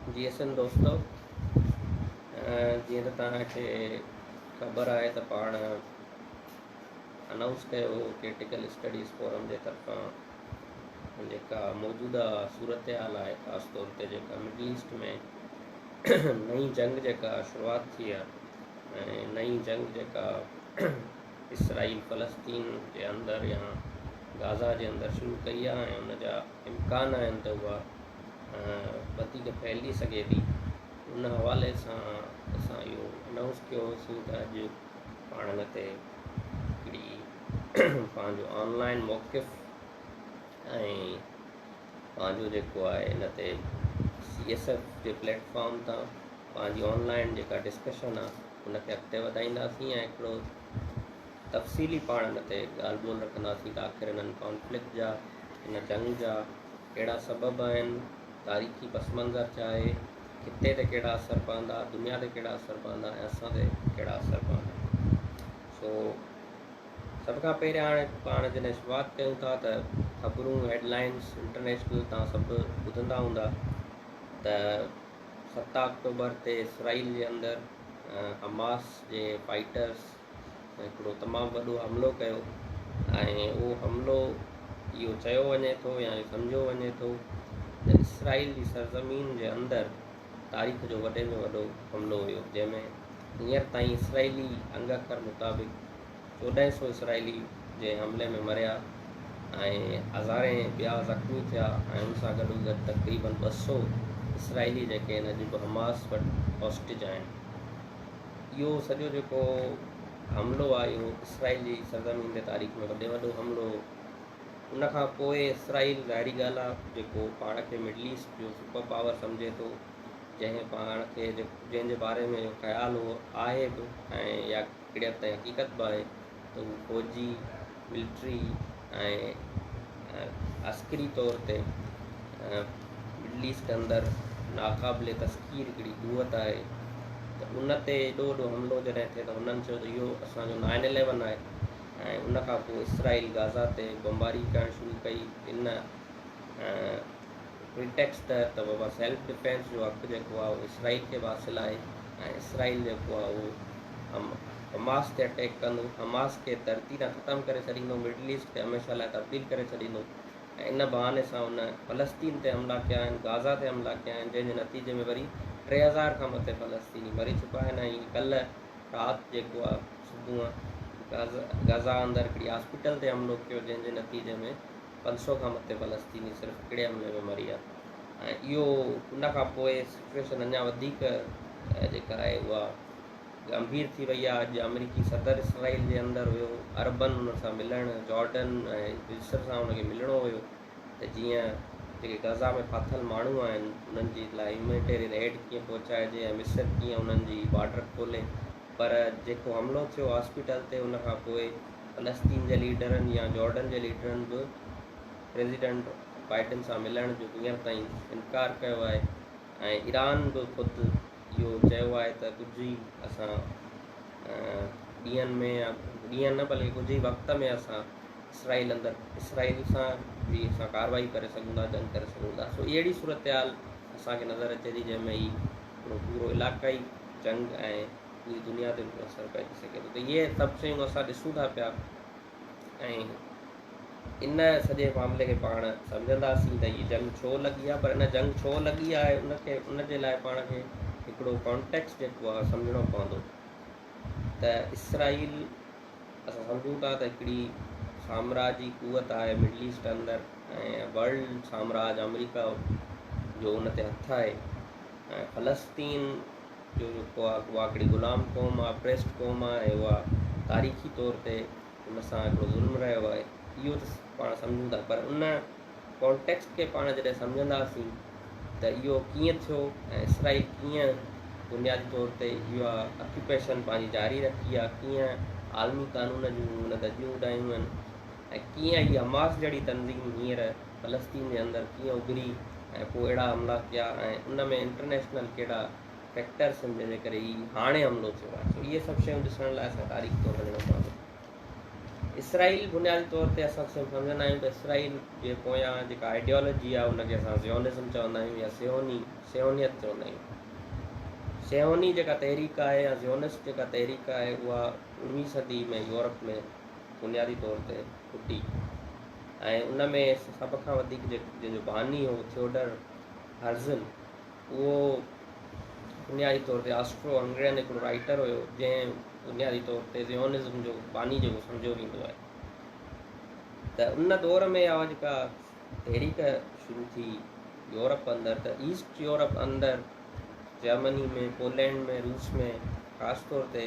जी असन दोस्तों, जीअं त तव्हांखे ख़बर आहे त पाण अनाउंस कयो क्रिटिकल स्टडीज़ फोरम जे तरफ़ां जेका मौजूदा सूरत हाल आहे, ख़ासि तौर ते जेका मिडल ईस्ट में नई जंग जेका शुरूआति थी आहे ऐं नई जंग जेका इसराइल फ़लस्तीन जे अंदरि या गाज़ा जे अंदरि शुरू कई आहे ऐं उन जा इम्कान आहिनि त उहा वधीक फैली सघे थी। उन हवाले सां असां इहो अनाउंस कयोसीं त अॼु पाण हिन ते हिकिड़ी पंहिंजो ऑनलाइन मौक़िफ़ ऐं पंहिंजो जेको आहे हिन ते CSF जे प्लेटफॉर्म तां पंहिंजी ऑनलाइन जेका डिस्कशन आहे उनखे अॻिते वधाईंदासीं ऐं हिकिड़ो तफ़सीली पाण हिन ते ॻाल्हि ॿोल रखंदासीं त आख़िर हिननि कॉन्फ्लिक्ट जा, हिन जंग जा कहिड़ा सबब आहिनि, तारीख़ी पस मंज़र छा आहे, खिते ते कहिड़ा असर पवंदा, दुनिया ते कहिड़ा असर पवंदा ऐं असां ते कहिड़ा असर पवंदा। सो सभ खां पहिरियां हाणे पाण जॾहिं शुरूआति कयूं था त ख़बरूं हेडलाइंस इंटरनेशनल तव्हां सभु ॿुधंदा हूंदा त 7 अक्टूबर ते इसराइल जे अंदरि हमास जे फाइटर्स हिकिड़ो तमामु वॾो हमिलो कयो ऐं उहो हमिलो इहो चयो वञे थो या सम्झो वञे थो त इसराइल जी सरज़मीन जे अंदरि तारीख़ जो वॾे में वॾो हमिलो हुयो, जंहिंमें हींअर ताईं इसराइली अंगअखर मुताबिक़ 1400 इसराइली जे हमले में मरिया ऐं हज़ारे ॿिया ज़ख़्मी थिया ऐं उन सां गॾो गॾु तक़रीबन 200 इसराइली जेके आहिनि अॼु बि हमास वटि हॉस्टेज आहिनि। इहो सॼो जेको हमिलो आहे इहो इसराइल जी सरज़मीन ते तारीख़ में वॾे वॾो हमिलो। उन खां पोइ इसराइल ज़ाहिरी ॻाल्हि आहे जेको पाण खे मिडल ईस्ट जो सुपर पावर सम्झे थो, जंहिं पाण खे जंहिंजे बारे में ख़्यालु उहो आहे बि ऐं या कहिड़ी हद ताईं हक़ीक़त बि आहे त उहो फ़ौजी मिलिट्री ऐं अस्करी तौर ते मिडल ईस्ट अंदरि नाक़ाबिले तस्कीर हिकिड़ी क़ुवत आहे। त उन ते एॾो वॾो हमिलो जॾहिं थिए त हुननि चयो त इहो असांजो 9/11 आहे ऐं उन खां पोइ इसराइल गाज़ा ते बमबारी करणु शुरू कई इन प्रिटेक्स्ट त बाबा सेल्फ डिफेंस जो हक़ु जेको आहे उहो इसराइल खे हासिलु आहे ऐं इसराइल जेको आहे उहो हमास ते अटैक कंदो, हमास खे धरती तां ख़तमु करे छॾींदो, मिडल ईस्ट खे हमेशह लाइ तब्दील करे छॾींदो ऐं इन बहाने सां उन फ़लस्तीन ते हमला कया आहिनि, गाज़ा ते हमला कया आहिनि, जंहिंजे नतीजे में वरी 3000 खां मथे फ़लस्तीनी मरी चुका आहिनि। ऐं कल्ह राति जेको आहे सुबुह गाज़ा अंदरि हिकिड़ी हॉस्पिटल ते हमिलो कयो जंहिंजे नतीजे में 500 खां मथे फ़लस्तीनी सिर्फ़ु हिकिड़े हमले में मरी आहे। ऐं इहो उन खां पोइ सिचुएशन अञा वधीक जेका आहे उहा गंभीर थी वई आहे। अॼु अमरीकी सदर इसराइल जे अंदरि हुयो, अरबन हुन सां मिलणु, जॉर्डन ऐं मिस्र सां हुनखे मिलणो हुयो त जीअं जेके गाज़ा में फाथल माण्हू आहिनि उन्हनि जी लाइ ह्यूमैनिटेरियन एड कीअं पहुचाइजे ऐं मिस्र कीअं उन्हनि जी बॉर्डर खोले। पर जेको हमिलो थियो हॉस्पिटल ते उन खां पोइ फ़लस्तीन जे लीडरनि या जॉर्डन जे लीडरनि बि प्रेसिडेंट बाइडन सां मिलण जो हींअर ताईं इनकार कयो आहे ऐं ईरान बि ख़ुदि इहो चयो आहे त कुझु ई असां ॾींहंनि में या ॾींहंनि न बल्कि कुझु ई वक़्त में असां इसराइल सां बि असां कार्रवाई करे सघूं था, जंग करे सघूं था। सो अहिड़ी सूरत हाल असांखे नज़र अचे थी जंहिंमें ई पूरो इलाक़ाई जंग ऐं पूरी दुनिया ते बि असरु पइजी सघे थो। त इहे सभु शयूं असां ॾिसूं था पिया ऐं इन सॼे मामले खे पाण सम्झंदासीं त हीअ जंग छो लॻी आहे। पर इन जंग छो लॻी आहे उनजे लाइ पाण खे हिकिड़ो कॉन्टेक्स्ट जेको आहे सम्झणो पवंदो त इसराइल असां सम्झूं था त हिकिड़ी साम्राजी क़ुवत आहे मिडल ईस्ट अंदरि ऐं वर्ल्ड साम्राज अमेरिका जो उन ते हथु आहे ऐं फ़लस्तीन जो जेको आहे उहा हिकिड़ी ग़ुलाम क़ौम आहे, प्रेस्ड क़ौम आहे ऐं उहा तारीख़ी तौर ते उन सां हिकिड़ो ज़ुल्म रहियो आहे। इहो त पाण सम्झूं था, पर उन कॉन्टेक्स्ट खे पाण जॾहिं सम्झंदासीं त इहो कीअं थियो ऐं इसराइल कीअं बुनियादी तौर ते इहा ऑक्यूपेशन पंहिंजी जारी रखी आहे, कीअं आलमी कानून जूं हुन धजियूं उॾायूं आहिनि ऐं कीअं हीअ हमास जहिड़ी तंज़ीम हींअर फ़लस्तीन जे अंदरि कीअं उभरी ऐं पोइ अहिड़ा हमला कया ऐं उन में इंटरनेशनल कहिड़ा फैक्टर्स आहिनि जंहिंजे करे ही हाणे हमिलो थियो आहे। सो इहे सभु शयूं ॾिसण लाइ असां तारीख़ तो वञणो पवंदो। इसराइल बुनियादी तौर ते असां सम्झंदा आहियूं त इसराइल जे पोयां जेका आइडियोलॉजी आहे उनखे असां ज़ियोनिज़म चवंदा आहियूं या सियोनियत चवंदा आहियूं। सियोनी जेका तहरीक आहे या ज़ियोनिस्ट जेका तहरीक आहे उहा 19वीं सदी में यूरोप में बुनियादी तौर ते फुटी ऐं उन में सभ खां वधीक जंहिंजो बानी हो थियोडर हर्ज़ल, उहो बुनियादी तौर ते ऑस्ट्रो हंगरियन हिकिड़ो राइटर हुयो जंहिं बुनियादी तौर ते ज़ियोनिज़म जो बानी जेको सम्झो वेंदो आहे। त उन दौर में इहा जेका तहरीक शुरू थी यूरोप अंदरि, त ईस्ट यूरोप अंदरि जर्मनी में, पोलैंड में, रूस में ख़ासि तौर ते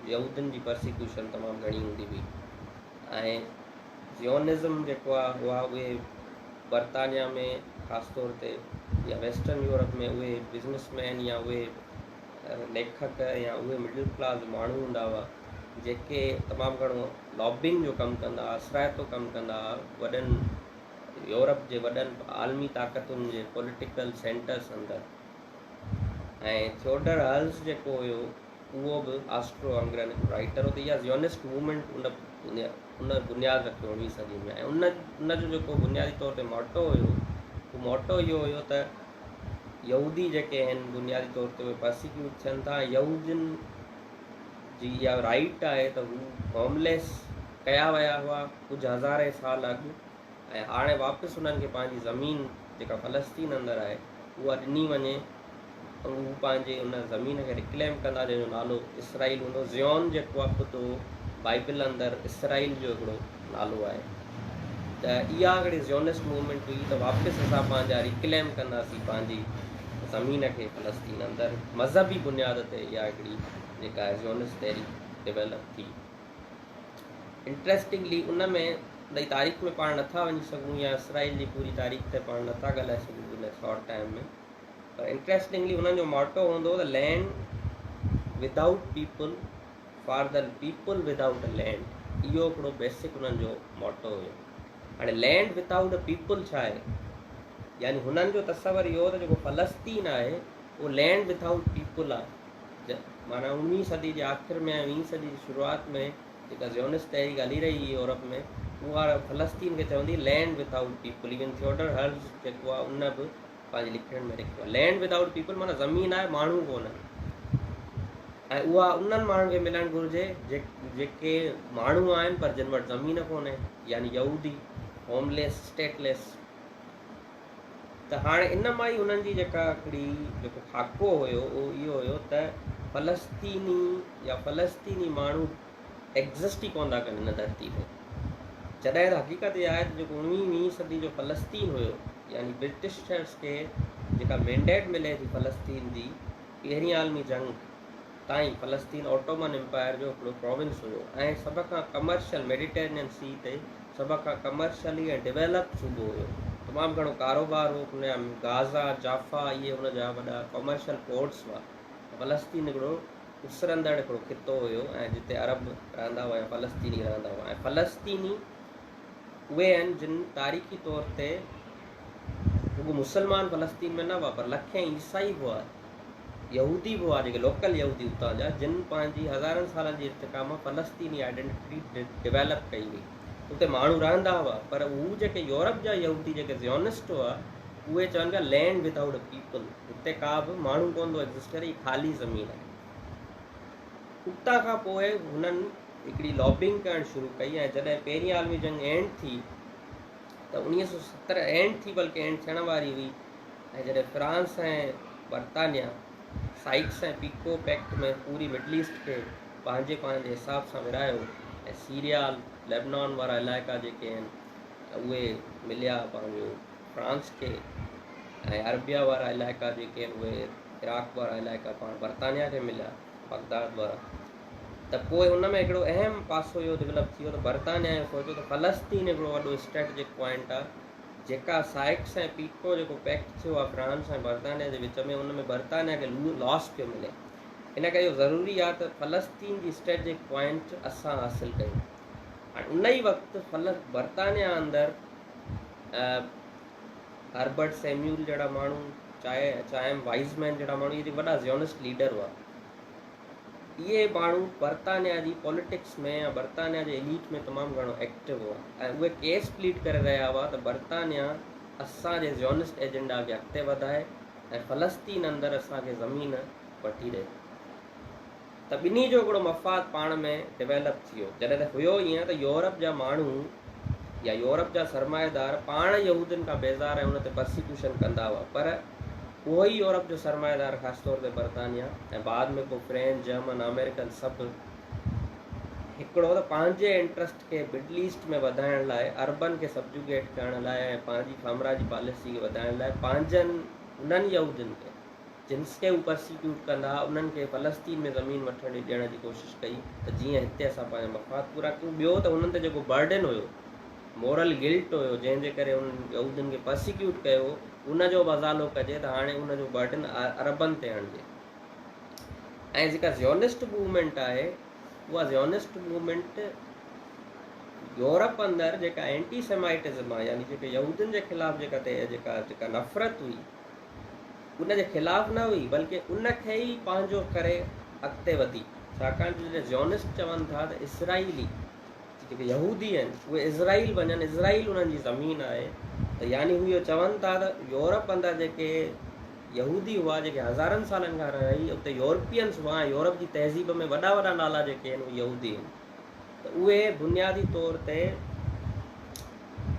यहूदियुनि जी परसिक्यूशन तमामु घणी हूंदी हुई ऐं ज़ियोनिज़म जेको आहे उहा उहे बर्तानिया में ख़ासि तौर ते या वेस्टर्न यूरोप में उहे बिज़नेसमैन या उहे लेखक या उहे मिडिल क्लास माण्हू हूंदा हुआ जेके तमामु घणो लॉबिंग जो कमु कंदा हुआ, असराइतो कमु कंदा हुआ वॾनि यूरोप जे वॾनि आलमी ताक़तुनि जे पॉलिटिकल सेंटर्स अंदरि। ऐं थियोडर हर्ज़ल जेको हुयो उहो बि ऑस्ट्रो हंगरियन राइटर हो। त इहा ज़ियोनिस्ट मूवमेंट उन बुनियादु रखियो 19वीं सदी में। ऐं उनजो जेको बुनियादी तौर ते मोटो हुयो, उहो मोटो इहो हुयो त यहूदी जेके आहिनि बुनियादी तौर ते उहे परसिक्यूट थियनि था। यहूदियुनि जी इहा राइट आहे त हू होमलेस कया विया हुआ कुझु हज़ारे साल अॻु, ऐं हाणे वापसि उन्हनि खे पंहिंजी ज़मीन जेका फ़लस्तीन अंदरि आहे उहा ॾिनी वञे ऐं हू पंहिंजे उन ज़मीन खे रिक्लेम कंदा जंहिंजो नालो इसराइल हूंदो। ज़ियोन जेको आहे ख़ुदि बाइबल अंदरि इसराइल जो हिकिड़ो नालो आहे। त इहा हिकिड़ी ज़ियोनिस्ट मूवमेंट हुई त वापसि असां पंहिंजा रिक्लेम कंदासीं पंहिंजी ज़मीन खे फ़लस्तीन अंदरि। मज़हबी बुनियाद ते इहा हिकिड़ी जेका आहे ज़ियोनिस्ट तहरीक डेवलप थी। इंट्रस्टिंगली उन में भई तारीख़ में पाण नथा वञी सघूं या इसराइल जी पूरी तारीख़ ते पाण नथा ॻाल्हाए सघूं उन शॉर्ट टाइम में, पर इंट्रस्टिंगली उन्हनि जो मोटो हूंदो the land without people for the people without a land. इहो हिकिड़ो बेसिक उन्हनि जो मोटो हुयो। हाणे लैंड विदाउट अ पीपल छा आहे, यानी हुननि जो तसवर इहो त जेको फ़लस्तीन आहे उहो लैंड विदाउट पीपल आहे। माना 19वीं सदी जे आख़िर में ऐं 20वीं सदी जी शुरूआत में जेका ज़ियोनिस्ट तहरीक हली रही हुई यूरोप में, उहा फ़लस्तीन खे चवंदी लैंड विदाउट पीपल। इवन थियोडर हर्ज़ल जेको आहे उन बि पंहिंजे लिखण में लिखियो आहे लैंड विदाउट पीपल, माना ज़मीन आहे माण्हू कोन, ऐं उहा उन्हनि माण्हुनि खे मिलणु घुरिजे जेके माण्हू आहिनि पर जिन वटि ज़मीन कोन्हे, यानी यहूदी, होमलेस, स्टेटलेस। त हाणे इन मां ई उन्हनि जी जेका हिकिड़ी जेको ख़ाको हुयो उहो इहो हुयो त फ़लस्तीनी या फ़लस्तीनी माण्हू एग्ज़िस्ट ई कोन था कनि हिन धरती ते। जॾहिं त हक़ीक़त इहा आहे त जेको 19वीं सदी जो फ़लस्तीन हुयो, यानी ब्रिटिशर्स खे जेका मैंडेट मिले थी फ़लस्तीन जी, पहिरीं आलमी जंग ताईं फ़लस्तीन ऑटोमन एम्पायर जो हिकिड़ो प्रोविंस हुयो ऐं सभ खां कमर्शियल मेडिटेरेनियन सी ते सभ खां कमर्शियली ऐं डेवलप सूबो हुयो। तमामु घणो कारोबार हो, हुनजा गाज़ा, जाफ़ा इहे हुनजा वॾा कमर्शियल पोर्ट्स हुआ। फ़लस्तीन हिकिड़ो उसरंदड़ हिकिड़ो खितो हुयो ऐं जिते अरब रहंदा हुआ या फ़लस्तीनी रहंदा हुआ। ऐं फ़लस्तीनी उहे आहिनि जिन तारीख़ी तौर ते रुॻो मुस्लमान फ़लस्तीन में न हुआ पर लखे ईसाई हुआ, यहूदी बि हुआ, जेके लोकल यहूदी उतां जा, जिन पंहिंजी हज़ारनि सालनि जी इर्तिका मां फ़लस्तीनी आइडेंटिटी डेवलप कई हुई। उते माण्हू रहंदा हुआ पर हू जेके यूरोप जा यहूदी जेके ज़ियोनिस्ट हुआ उहे चवनि पिया लैंड विदाउट अ पीपल, हिते का बि माण्हू कोन थो एग्ज़िस्ट करे, ख़ाली ज़मीन आहे। उतां खां पोइ हुननि हिकिड़ी लॉबिंग करणु शुरू कई ऐं जॾहिं पहिरीं आलमी जंग एंड थी त 1970 एंड थी, बल्कि एंड थियण वारी हुई, ऐं जॾहिं फ्रांस ऐं बर्तानिया साइक्स ऐं पीको पैक्ट में पूरी मिडल ईस्ट खे पंहिंजे हिसाब सां विरायो ऐं सीरिया लेबनान वारा इलाइक़ा जेके आहिनि उहे मिलिया पंहिंजो फ्रांस खे, ऐं अरबिया वारा इलाइक़ा जेके आहिनि उहे इराक़ वारा इलाइक़ा पाण बर्तानिया खे मिलिया, बगदाद वारा। त पोइ हुन में हिकिड़ो अहम पासो इहो डेवलप थी वियो त बर्तानिया जो सोचियो त फ़लस्तीन हिकिड़ो वॾो स्ट्रेटजिक पॉइंट आहे, जेका साइक्स ऐं पीको जेको पैक्ट थियो आहे फ्रांस ऐं बर्तानिया जे विच में, उन में बर्तानिया खे लॉस पियो मिले। इन करे इहो ज़रूरी आहे त फ़लस्तीन जी स्ट्रेटजिक पॉइंट असां हासिलु कयूं। हाणे उन ई वक़्तु बर्तानिया अंदरि हर्बर्ट सैम्यूल जहिड़ा माण्हू, चाहे वाइज़मैन जहिड़ा माण्हू, इहे वॾा ज़ियोनिस्ट लीडर हुआ। ये माण्हू बर्तानिया जी पॉलिटिक्स में या बर्तानिया जे एलीट में तमामु घणो एक्टिव हुआ ऐं उहे केस प्लीड करे रहिया हुआ त बर्तानिया असांजे ज़ियोनिस्ट एजेंडा खे अॻिते वधाए ऐं फ़लस्तीन अंदरि असांखे ज़मीन वठी ॾिए। त ॿिन्ही जो हिकिड़ो मफ़ाद पाण में डेवलप थी वियो। जॾहिं त हुयो ईअं त यूरोप जा माण्हू या यूरोप जा सरमाएदार पाण यहूदियुनि खां बेज़ार ऐं उन ते परसिक्यूशन कंदा हुआ, पर उहो ई यूरोप जो सरमाएदार ख़ासि तौर ते बर्तानिया ऐं बाद में पोइ फ्रेंच जर्मन अमेरिकन सभु हिकिड़ो त पंहिंजे इंट्रस्ट खे मिडल ईस्ट में वधाइण लाइ, अरबन खे सबजुगेट करण लाइ ऐं पंहिंजी साम्राज्य पॉलिसी खे वधाइण लाइ पंहिंजनि उन्हनि यहूदियुनि खे जिनखे हू परसिक्यूट कंदा उन्हनि खे फ़लस्तीन में ज़मीन वठण ॾियण जी कोशिशि कई त जीअं हिते असां पंहिंजा मफ़ाद पूरा कयूं। ॿियो त हुननि ते जेको बर्डन हुयो, मोरल गिल्ट हुयो, जंहिंजे करे उन्हनि यहूदियुनि खे परसिक्यूट कयो, उनजो मज़ालो कजे त हाणे उनजो बर्डन अरबनि ते आणिजे। ऐं जेका ज़ियोनिस्ट मूवमेंट आहे उहा ज़ियोनिस्ट मूवमेंट यूरोप अंदरि जेका एंटी सेमाइटिज़म आहे, यानी जेके यहूदियुनि जे ख़िलाफ़ु जेका नफ़रत हुई उनजे ख़िलाफ़ु न हुई, बल्कि उनखे ई पंहिंजो करे अॻिते वधी। छाकाणि त जॾहिं ज़ियोनिस्ट चवनि था त इसराईली जेके यहूदी आहिनि उहे इज़राइल वञनि, इज़राइल उन्हनि जी ज़मीन आहे, त यानी हू इहो चवनि था त यूरोप अंदरि जेके यहूदी हुआ जेके हज़ारनि सालनि खां रही उते यूरोपियंस हुआ, यूरोप जी तहज़ीब में वॾा वॾा नाला जेके आहिनि उहे यहूदी आहिनि, त उहे बुनियादी तौर ते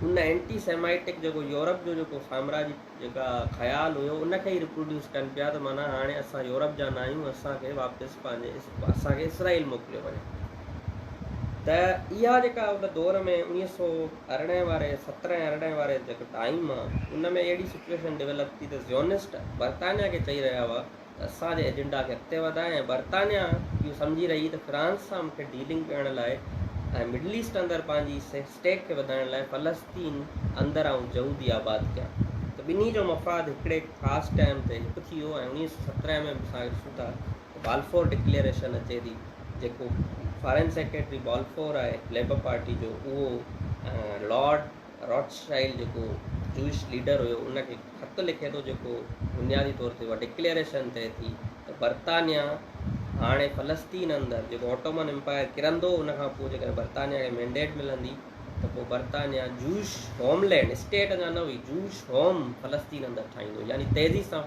उन एंटी सेमाइटिक जेको यूरोप जो जेको साम्राज्य जेका ख़्यालु हुयो उनखे ई रिप्रोड्यूस कनि पिया त माना हाणे असां यूरोप जा न आहियूं, असांखे वापसि असांखे इसराइल मोकिलियो वञे। त इहा जेका उन दौर में 1917 वारे 17-18 वारे जेको टाइम आहे उन में अहिड़ी सिचुएशन डेवलप थी त ज़ियोनिस्ट बर्तानिया खे चई रहिया हुआ त असांजे एजेंडा खे अॻिते वधाए, ऐं बर्तानिया इहो सम्झी रही त फ्रांस सां मूंखे डीलिंग करण लाइ ऐं मिडल ईस्ट अंदरि पंहिंजी स्टेट खे वधाइण लाइ फ़लस्तीन अंदरि ऐं यहूदी आबाद कया। त ॿिन्ही जो मफ़ाद हिकिड़े ख़ासि टाइम ते हिकु थी वियो ऐं 1917 में असां ॾिसूं था बाल्फोर डिक्लेरेशन अचे थी, जेको फॉरेन सेक्रेटरी बाल्फोर आहे लेबर पार्टी जो, उहो लॉर्ड रॉथशाइल्ड जेको जूइश लीडर हुयो उनखे ख़त लिखे थो, जेको बुनियादी तौर ते उहा डिक्लेरेशन थिए थी त बर्तानिया हाणे फ़लस्तीन अंदरि जेको ऑटोमन एम्पायर किरंदो, उनखां पोइ जेकॾहिं बर्तानिया खे मैंडेट मिलंदी त पोइ बर्तानिया जूश होमलैंड स्टेट अञा न हुई, जूश होम फ़लस्तीन अंदरि ठाहींदो, यानी तेज़ी सां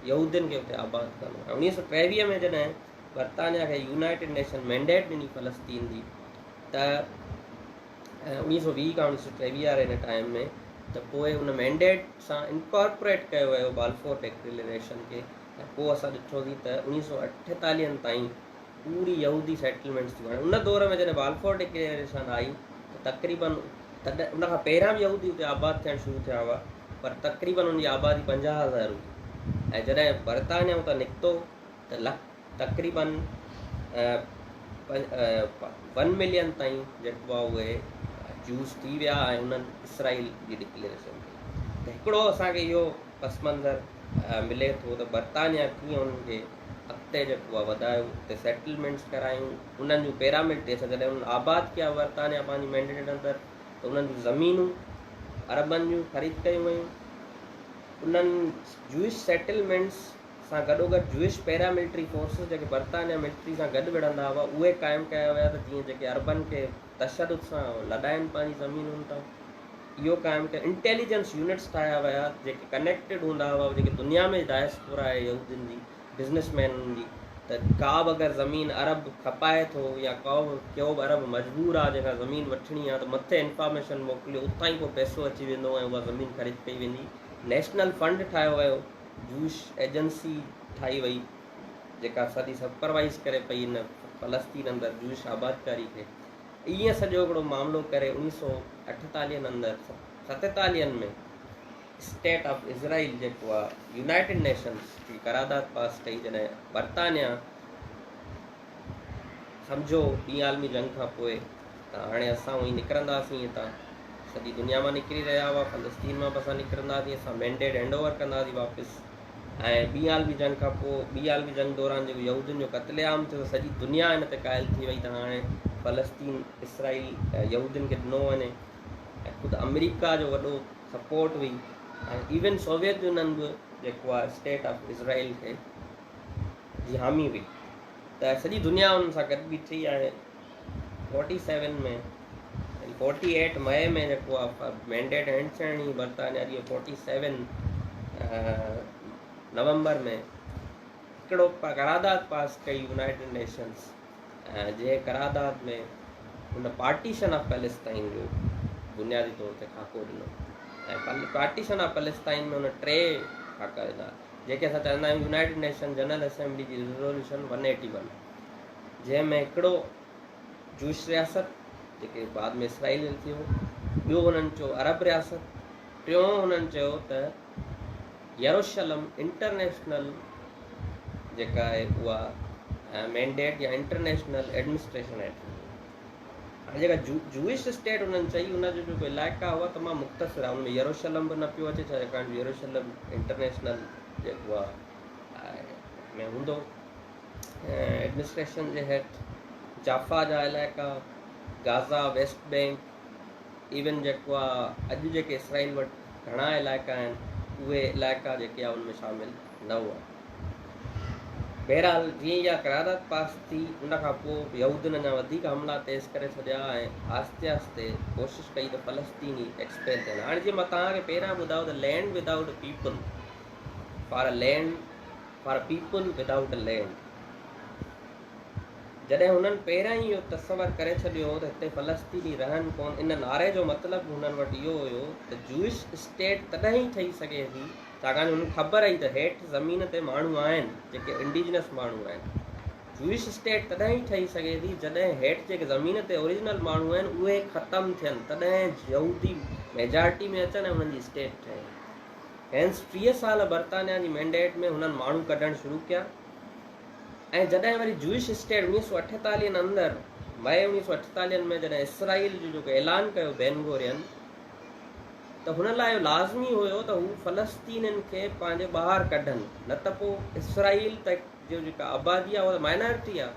यहूदियुनि खे उते आबाद कंदो। 1923 में जॾहिं बर्तानिया खे यूनाइटेड नेशन मैंडेट ॾिनी फ़लस्तीन जी, त 1920 खां 1923 वारे हिन टाइम में, त पोइ उन मैंडेट सां इनकॉर्पोरेट कयो वियो बाल्फोर डिक्लेरेशन खे। ऐं पोइ असां ॾिठोसीं त 1948 ताईं पूरी यहूदी सेटलमेंट्स थियूं। हाणे उन दौर में जॾहिं बाल्फोर डिक्लेरेशन आई त तक़रीबन तॾहिं उनखां पहिरियां बि यहूदी उते आबाद थियणु शुरू थिया हुआ, पर तक़रीबन उनजी आबादी 50,000 हुई। ऐं जॾहिं बर्तानिया उतां निकितो त तक़रीबन 1 मिलियन ताईं जेको आहे उहे जूस थी विया ऐं उन्हनि इसराइल जी डिक्लेरेशन कई। त हिकिड़ो असांखे इहो पस मंज़र मिले थो त बर्तानिया कीअं उन्हनि खे अॻिते जेको आहे वधायो, उते सेटलमेंट्स करायूं, उन्हनि जूं पैरामिड ते जॾहिं उन्हनि आबाद कया बर्तानिया पंहिंजी मैंडेट अंदरि, त उन्हनि जूं ज़मीनूं अरबनि जूं ख़रीद कयूं वयूं। उन्हनि जूइश सेटलमेंट्स सां गॾोगॾु जूइश पैरामिलिट्री फोर्सिस जेके बर्तानिया मिलिट्री सां गॾु विढ़ंदा हुआ उहे क़ाइमु कया विया, त जीअं जेके अरबनि खे तशदुद सां लॾाइनि पंहिंजी ज़मीनुनि तां, इहो क़ाइमु कयो। इंटेलिजेंस यूनिट्स ठाहिया विया जेके कनेक्टेड हूंदा हुआ, जेके दुनिया में डायस्पोरा आहे यहूदियुनि जी, बिज़नेसमैननि जी, त का बि अगरि ज़मीन अरब खपाए थो या को बि अरब मजबूर आहे जेका ज़मीन वठणी आहे, त मथे इंफॉर्मेशन मोकिलियो, उतां ई पोइ पैसो अची वेंदो ऐं उहा ज़मीन ख़रीद कई वेंदी। नेशनल फंड ठाहियो वियो, जूश एजेंसी ठाही वई जेका सॼी सुपरवाइज़ करे पई इन फ़लस्तीन अंदरि जूश आबादकारी खे। ईअं सॼो हिकिड़ो मामिलो करे 1948 अंदरि 47 में स्टेट ऑफ इज़राइल जेको आहे यूनाइटेड नेशंस जी करारदाद पास कई। जॾहिं बर्तानिया सम्झो ॿी आलमी जंग खां पोइ त हाणे असां उहे निकिरंदासीं हितां, सॼी दुनिया मां निकिरी रहिया हुआ, फ़लस्तीन मां बि असां निकिरंदासीं, असां मैंडेट हैंडओवर कंदासीं वापसि। ऐं ॿी आलमी जंग खां पोइ ॿी आलमी जंग दौरान जेको यहूदियुनि जो क़त्लेआम थियो, सॼी दुनिया हिन ते क़ाइल थी वई त हाणे फ़लस्तीन इसराइल यहूदियुनि खे ॾिनो वञे। ऐं ख़ुदि अमेरिका जो वॾो सपोर्ट हुई ऐं इवन सोवियत यूनियन बि जेको आहे स्टेट ऑफ इज़राइल खे जी हामी हुई। त सॼी दुनिया उन सां गॾु बीठी आहे। 47 में 48 मई में जेको आहे मैंडेट एंड थियणी बरतानिया जी, 47 नवंबर में हिकिड़ो करारदाद पास कई यूनाइटेड नेशंस, जंहिं करारदाद में हुन पार्टीशन ऑफ पैलेस्टाइन जो बुनियादी तौर ते खाको ॾिनो। ऐं पार्टीशन ऑफ पैलेस्टाइन में हुन 3 खाका ॾिना, जेके असां चवंदा आहियूं यूनाइटेड नेशन जनरल असेंबली जी रिज़ोल्यूशन 181, जंहिंमें हिकिड़ो जूश रियासत जेके बाद में इसराइल थियो, ॿियो हुननि चयो अरब रियासत, टियों हुननि चयो त यरूशलम इंटरनेशनल जेका आहे उहा मैंडेट या इंटरनेशनल एडमिनिस्ट्रेशन आहे। हाणे जेका जूइश स्टेट उन्हनि चई, उनजो जेको इलाइक़ा हुआ तमामु मुख़्तसिर आहे, उनमें यरूशलम बि न पियो अचे, छाकाणि यरूशलम इंटरनेशनल जेको आहे में हूंदो एडमिनिस्ट्रेशन जे हेठि। जाफा जा इलाइक़ा, गाज़ा, वेस्ट बैंक, इवन जेको आहे अॼु जेके इसराइल वटि घणा इलाइक़ा आहिनि उहे इलाइक़ा जेके आहे उनमें शामिल न हुआ। बहरहाल जीअं इहा करारदाद पास थी, उनखां पोइ यहूदीन अञा वधीक हमला तेज़ करे छॾिया ऐं आहिस्ते आहिस्ते कोशिशि कई त फ़लस्तीनी एक्सपेल थियनि। हाणे जीअं मां तव्हांखे पहिरियां ॿुधायो त land without a people for a land for a people without a land, जॾहिं हुननि पहिरियां ई इहो तसवर करे छॾियो त हिते फ़लस्तीनी रहनि कोन, इन नारे जो मतिलबु हुननि वटि इहो हुयो त जूइश स्टेट तॾहिं ई ठही सघे थी, छाकाणि हुननि ख़बर आई त हेठि ज़मीन ते माण्हू आहिनि जेके इंडिजिनस माण्हू आहिनि। जूइश स्टेट तॾहिं ई ठही सघे थी जॾहिं हेठि जेके ज़मीन ते ओरिजिनल माण्हू आहिनि उहे ख़तमु थियनि, तॾहिं यहूदी मेजॉरिटी में अचनि ऐं हुननि जी स्टेट ठहे। हैंस 30 साल बरतानिया जी मैंडेट में हुननि माण्हू कढणु शुरू कया ऐं जॾहिं वरी जूइश स्टेट 1948 अंदरि मई 1948 में जॾहिं इसराइल जो जेको ऐलान कयो बेन गुरियन, त हुन लाइ इहो लाज़मी हुयो त हू फ़लस्तीनियुनि खे पंहिंजे ॿाहिरि कढनि, न त पोइ इसराइल त जो जेका आबादी आहे उहा माइनॉरिटी आहे,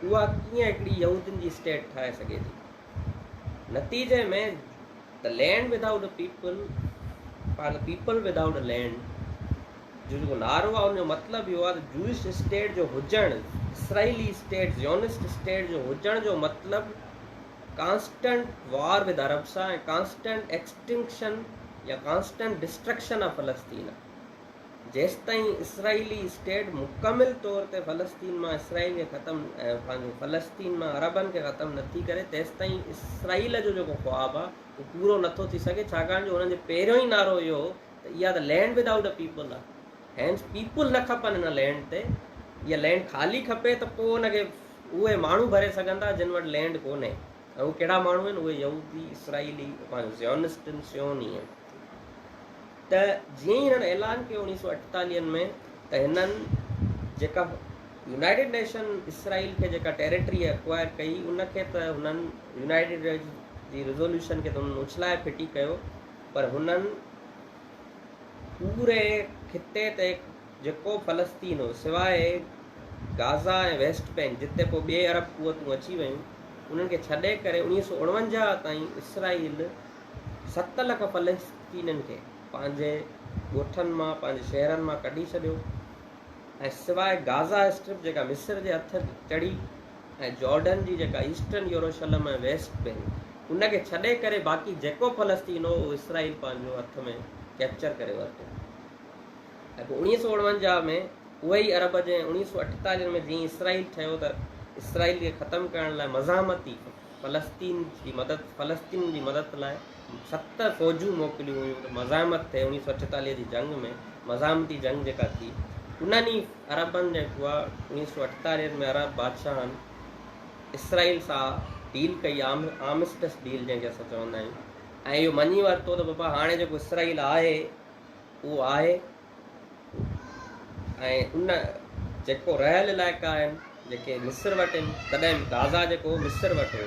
उहा कीअं हिकिड़ी यहूदियुनि जी स्टेट ठाहे सघे थी। नतीजे में the land without a people for the people without a land जो जेको नारो आहे उनजो मतिलबु इहो आहे त जूइश स्टेट जो हुजणु, इसराइली स्टेट, ज़ियोनिस्ट स्टेट जो हुजण जो मतिलबु कांस्टेंट वॉर विद अरब सां ऐं कांस्टेंट एक्सटिंक्शन या कांस्टेंट डिस्ट्रक्शन ऑफ फ़लस्तीन। जेसि ताईं इसराइली स्टेट मुकमिल तौर ते फ़लस्तीन मां इसराइल खे ख़तमु ऐं पंहिंजो फ़लस्तीन मां अरबनि खे ख़तमु नथी करे, तेसि ताईं इसराइल जो जेको ख़्वाबु आहे उहो पूरो नथो थी सघे, छाकाणि जो हुननि जो पहिरियों ई नारो इहो हो त इहा त लैंड विदाउट अ पीपल आहे। हैंस पीपल न खपनि हिन लैंड ते, इहा लैंड ख़ाली खपे त पोइ हुनखे उहे माण्हू भरे सघंदा जिन वटि लैंड कोन्हे, ऐं उहे कहिड़ा माण्हू आहिनि, उहे यहूदी इसराइली पंहिंजो ज़ियोनिस्ट सियोनी आहिनि। त जीअं ई हिननि ऐलान कयो 1948 में त हिननि जेका यूनाइटेड नेशन इसराइल खे जेका टेरिटरी एक्वायर कई उनखे त हुननि यूनाइटेड जी रिज़ोल्यूशन खे त हुननि उछलाए फिटी कयो, पर हुननि पूरे खिते ते जेको फ़लस्तीन हो सवाइ गाज़ा ऐं वेस्ट बैंक जिते पोइ ॿिए अरब कुवतूं अची वियूं, उन्हनि खे छॾे करे 1949 ताईं इसराइल 7 लख फ़लस्तीनियुनि खे पंहिंजे ॻोठनि मां पंहिंजे शहरनि मां कढी छॾियो ऐं सवाइ गाज़ा स्ट्रिप जेका मिस्र जे हथ चढ़ी ऐं जॉर्डन जी जेका ईस्टर्न यरूशलम ऐं वेस्ट बैंक उनखे छॾे करे बाक़ी जेको फ़लस्तीन हो उहो इसराइल पंहिंजो हथ में कैप्चर करे वरितो। ऐं पोइ 1949 में उहे ई अरब जे 1948 में जीअं इसराइल ठहियो त इसराइल खे ख़तमु करण लाइ मज़ामती फ़लस्तीन जी मदद लाइ 7 फ़ौजूं मोकिलियूं हुयूं त मज़ामत थिए 1948 जी जंग में, मज़ामती जंग जेका थी उन्हनि ई अरबनि जेको आहे 1948 में अरब बादशाहनि इसराइल सां डील कई, आर्मिस्टिस डील जंहिंखे असां चवंदा आहियूं, ऐं इहो मञी वरितो त बाबा हाणे जेको इसराइल आहे उहो आहे ऐं उन जेको रहियल इलाइक़ा आहिनि जेके मिस्र वटि आहिनि, तॾहिं गाज़ा जेको मिस्र वटि हो,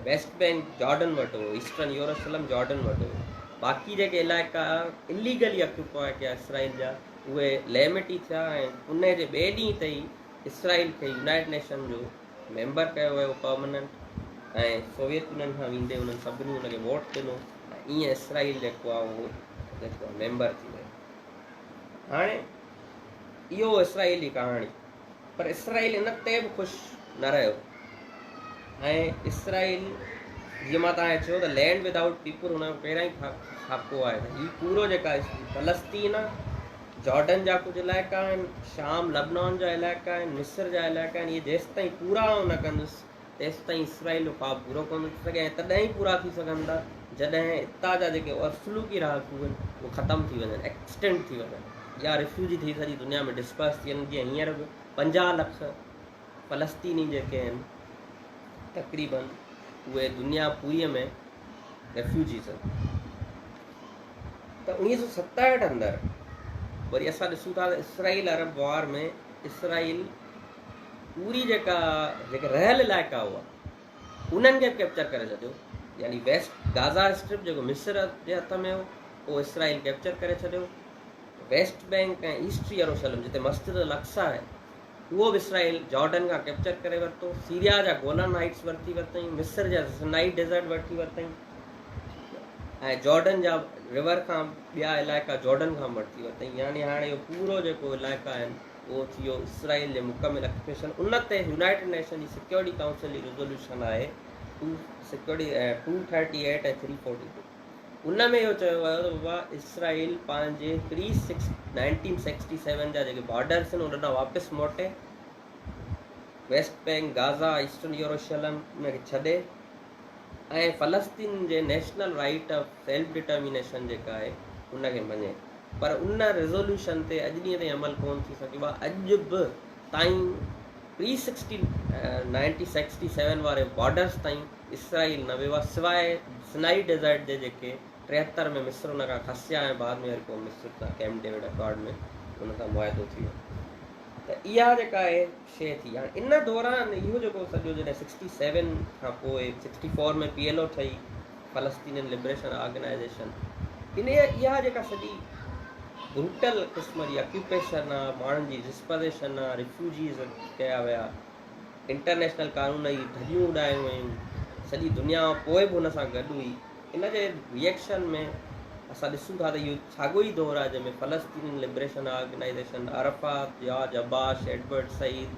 वेस्ट बैंक जॉर्डन वटि हो, ईस्टर्न यरूशलम जॉर्डन वटि हो, बाक़ी जेके इलाइक़ा इलीगली ऑक्यूपाए कया इसराइल जा उहे लेमिटी थिया ऐं उन जे ॿिए ॾींहं ते ई इसराइल खे यूनाइटेड नेशन जो मेंबर कयो वियो परमानेंट ऐं सोवियत यूनियन खां वेंदे उन्हनि सभिनी हुनखे वोट ॾिनो ऐं ईअं इसराइल जेको आहे उहो जेको मेंबर थी वियो। हाणे इहो इसराइली कहाणी पर इसराइल इन ते बि ख़ुशि न रहियो ऐं इसराइल जीअं मां तव्हांखे चयो त लैंड विदाउट पीपुल हुन जो पहिरियां ई खाको आहे त हीउ पूरो जेका फलस्तीन आहे, जॉर्डन जा कुझु इलाइक़ा आहिनि, शाम लबनान जा इलाइक़ा आहिनि, मिस्र जा इलाइक़ा आहिनि, इहे जेसि ताईं पूरा न कंदुसि तेसि ताईं इसराइल जो ख़्वाबु पूरो कोन थी सघे। ऐं तॾहिं ई पूरा थी सघनि था जॾहिं हितां जा जेके असलूकी रहाकू आहिनि उहे ख़तमु थी वञनि, एक्सटेंड थी वञनि या रिफ्यूजी थी सॼी दुनिया में डिस्पर्स थी वञनि। जीअं हींअर बि 50 लख फ़लस्तीनी जेके आहिनि तक़रीबन उहे दुनिया पूरीअ में रेफ्यूजीज़ आहिनि। त 1967 अंदरि वरी असां ॾिसूं था त इसराइल अरब वार में इसराइल पूरी जेके रहियल इलाइक़ा हुआ उन्हनि खे कैप्चर करे छॾियो, यानी वेस्ट गाज़ा स्ट्रिप जेको मिस्र जे हथ में हो उहो इसराइल कैप्चर करे छॾियो। वेस्ट बैंक ऐं ईस्ट यरूशलेम जिते मस्जिद अल-अक्सा आहे उहो बि इसराइल जॉर्डन खां कैप्चर करे वरितो। सीरिया जा गोलन हाइट्स वरिती वरितईं, मिस्र जा सिनाई डेज़र्ट वरिती वरितईं ऐं जॉर्डन जा रिवर खां ॿिया इलाइक़ा जॉर्डन खां वरिती वरितईं। यानी हाणे इहो पूरो जेको इलाइक़ा आहिनि उहो थी वियो इसराइल जे मुकमिल ऑक्यूपेशन। उन ते यूनाइटेड नेशन जी सिक्योरिटी काउंसिल जी रिज़ोल्यूशन आहे 238 ऐं 342। उन में इहो चयो वियो त बाबा इसराइल पंहिंजे 1967 जा जेके बॉर्डर्स आहिनि उन ॾांहुं वापसि मोटे, वेस्ट बैंक गाज़ा ईस्टर्न यरूशलेम उनखे छॾे ऐं फ़लस्तीन जे national right of self determination जेका आहे उनखे मञे। पर उन रिज़ोल्यूशन ते अॼु ॾींहं ताईं अमल कोन थी सघियो आहे। अॼु बि ताईं 1967 वारे बॉर्डर्स ताईं इसराइल न वियो आहे, सवाइ सिनाई डेज़र्ट जे जेके 73 में मिस्र उन खां खसिया ऐं बाद में वरी पोइ मिस्र सां कैम्प डेविड अकॉर्ड में उन सां मुआइदो थी वियो। त इहा जेका आहे शइ थी। हाणे इन दौरान इहो जेको सॼो जॾहिं 67 खां पोइ 64 में PLO ठही, फ़लस्तीनियन लिबरेशन ऑर्गेनाइज़ेशन, इहा जेका सॼी ब्रूटल क़िस्म जी ऑक्यूपेशन आहे, माण्हुनि जी डिस्पोज़ेशन आहे, रिफ्यूजीज़ कया विया, इंटरनेशनल कानून जी धॼियूं उॾायूं वयूं, सॼी दुनिया पोइ बि हुन सां गॾु हुई। इन जे रिएक्शन में असां ॾिसूं था त इहो साॻियो ई दौरु आहे जंहिंमें फ़लस्तीन liberation organisation, Arafat, George Abbas, Edward Said,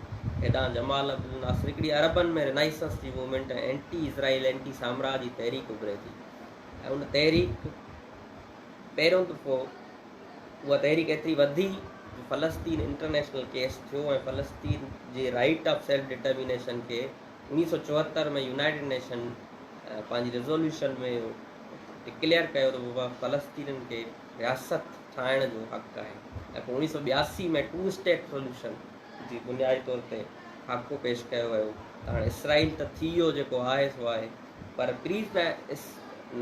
हेॾां जमाल अब्दुल नासिर, हिकिड़ी अरबनि में रिनाइसेंस जी मूवमेंट, एंटी इसराइल एंटी साम्राज्य जी तहरीक उभिरे थी। ऐं उन तहरीक पहिरियों दफ़ो उहा तहरीक एतिरी वधी फ़लस्तीन इंटरनेशनल केस थियो ऐं फ़लस्तीन जे राइट ऑफ सेल्फ डिटर्मिनेशन खे 1974 में यूनाइटेड नेशन पंहिंजी रिज़ोल्यूशन में डिक्लेयर कयो त बाबा फ़लस्तीननि खे रियासत ठाहिण जो हक़ु आहे। ऐं पोइ 1982 में 2 स्टेट सोल्यूशन जी बुनियादी तौर ते खाको पेश कयो वियो। त हाणे इसराइल त थी वियो जेको आहे सो आहे, पर प्लीज़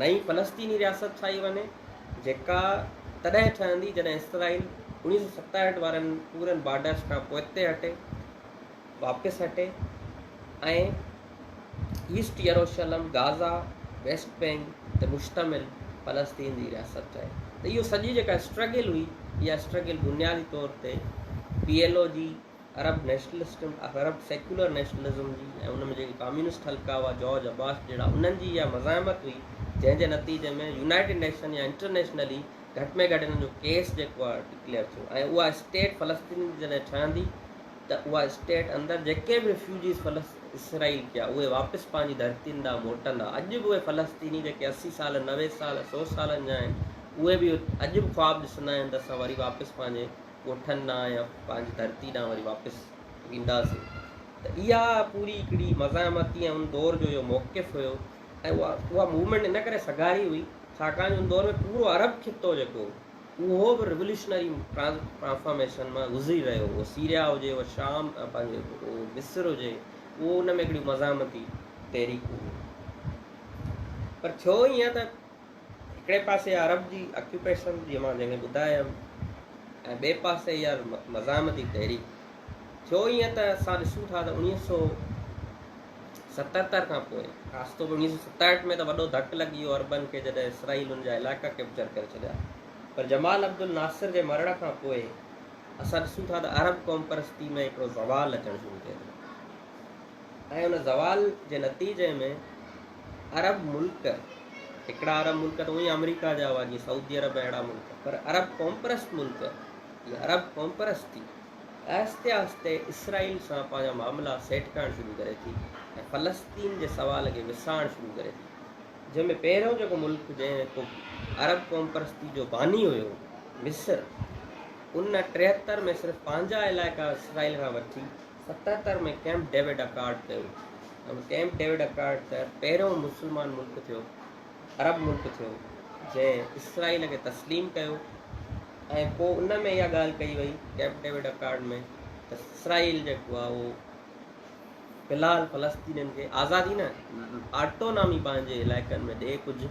नई फ़लस्तीनी रियासत ठाही वञे जेका तॾहिं ठहंदी जॾहिं इसराइल 1967 वारनि पूरनि बॉर्डर्स खां पोइ ते हटे, वापसि हटे ऐं ईस्ट यरूशलेम, गाज़ा, वेस्ट बैंक ते मुश्तमिल फ़लस्तीन जी रियासत ठहे। त इहो सॼी जेका स्ट्रगल हुई, इहा स्ट्रगल बुनियादी तौर ते PLO जी, अरब नेशनलिस्ट, अरब सेक्युलर नेशनलिज़म जी ऐं उन में जेके कम्युनिस्ट हल्का हुआ, जॉर्ज अब्बास जहिड़ा, उन्हनि जी इहा मज़ामत हुई, जंहिंजे नतीजे में यूनाइटेड नेशन या इंटरनेशनली घटि में घटि हिननि जो केस जेको आहे डिक्लेयर थियो। ऐं उहा स्टेट फ़लस्तीन जॾहिं ठहंदी त उहा स्टेट अंदरि जेके बि रिफ्यूजीज़ इसराइल कया उहे वापसि पंहिंजी धरतीयुनि ॾांहुं मोटंदा। अॼु बि उहे फ़लस्तीनी जेके 80 साल 90 साल 100 सालनि जा आहिनि उहे बि अॼु बि ख़्वाबु ॾिसंदा आहिनि त असां वरी वापसि पंहिंजे ॻोठनि ॾांहुं या पंहिंजी धरती ॾांहुं वरी वापसि ईंदासीं। त इहा पूरी हिकिड़ी मज़ामती ऐं उन दौर जो इहो मौक़िफ़ हुयो ऐं उहा मूवमेंट इन करे सगारी हुई छाकाणि उन दौर में पूरो अरब खितो जेको उहो बि रिवोल्यूशनरी ट्रांसफॉर्मेशन मां गुज़री रहियो। उहो सीरिया हुजे, उहो शाम, पंहिंजो मिस्र हुजे, उहो उन में हिकिड़ी मज़ामती तहरीक हुई। पर थियो ईअं त हिकिड़े पासे अरब जी ऑक्यूपेशन जीअं मां जंहिंखे ॿुधायमि ऐं ॿिए पासे इहा मज़ामती तहरीक। थियो ईअं त असां ॾिसूं था त 1977 खां पोइ, ख़ासि तौर ते 1967 में त वॾो धकु लॻी वियो अरबनि खे जॾहिं इसराइल हुन जा इलाइक़ा कैप्चर करे छॾिया। पर जमाल अब्दुल नासिर जे मरण खां पोइ असां ॾिसूं था त अरब क़ौम परस्ती में हिकिड़ो ज़वाल अचणु शुरू थिए थो ऐं उन ज़वाल जे नतीजे में अरब मुल्क, हिकिड़ा अरब मुल्क त उअई अमेरिका जा हुआ जीअं सऊदी अरब अहिड़ा मुल्क, पर अरब क़ौम परस्त मुल्क, इहा अरब क़ौम परस्ती आहिस्ते आहिस्ते इसराइल सां पंहिंजा मामला सेट करणु शुरू करे थी ऐं फ़लस्तीन जे सवाल खे विसारणु शुरू करे थी, जंहिंमें पहिरियों जेको मुल्क जेको अरब क़ौम परस्ती जो बानी हुयो मिस्र, उन 73 में सिर्फ़ु पंहिंजा इलाइक़ा इसराइल खां वठी 77 में कैंप डेविड अकार्ड कयो। कैंप डेविड अकार्ड त पहिरियों मुस्लमान मुल्क थियो, अरब मुल्क थियो जंहिं इसराइल खे तस्लीम कयो। ऐं पोइ उन में इहा ॻाल्हि कई वई कैंप डेविड अकार्ड में त इसराइल जेको आहे उहो फ़िलहालु फ़लस्तीनियुनि खे आज़ादी न, ऑटोनॉमी पंहिंजे इलाइक़नि में ॾे कुझु,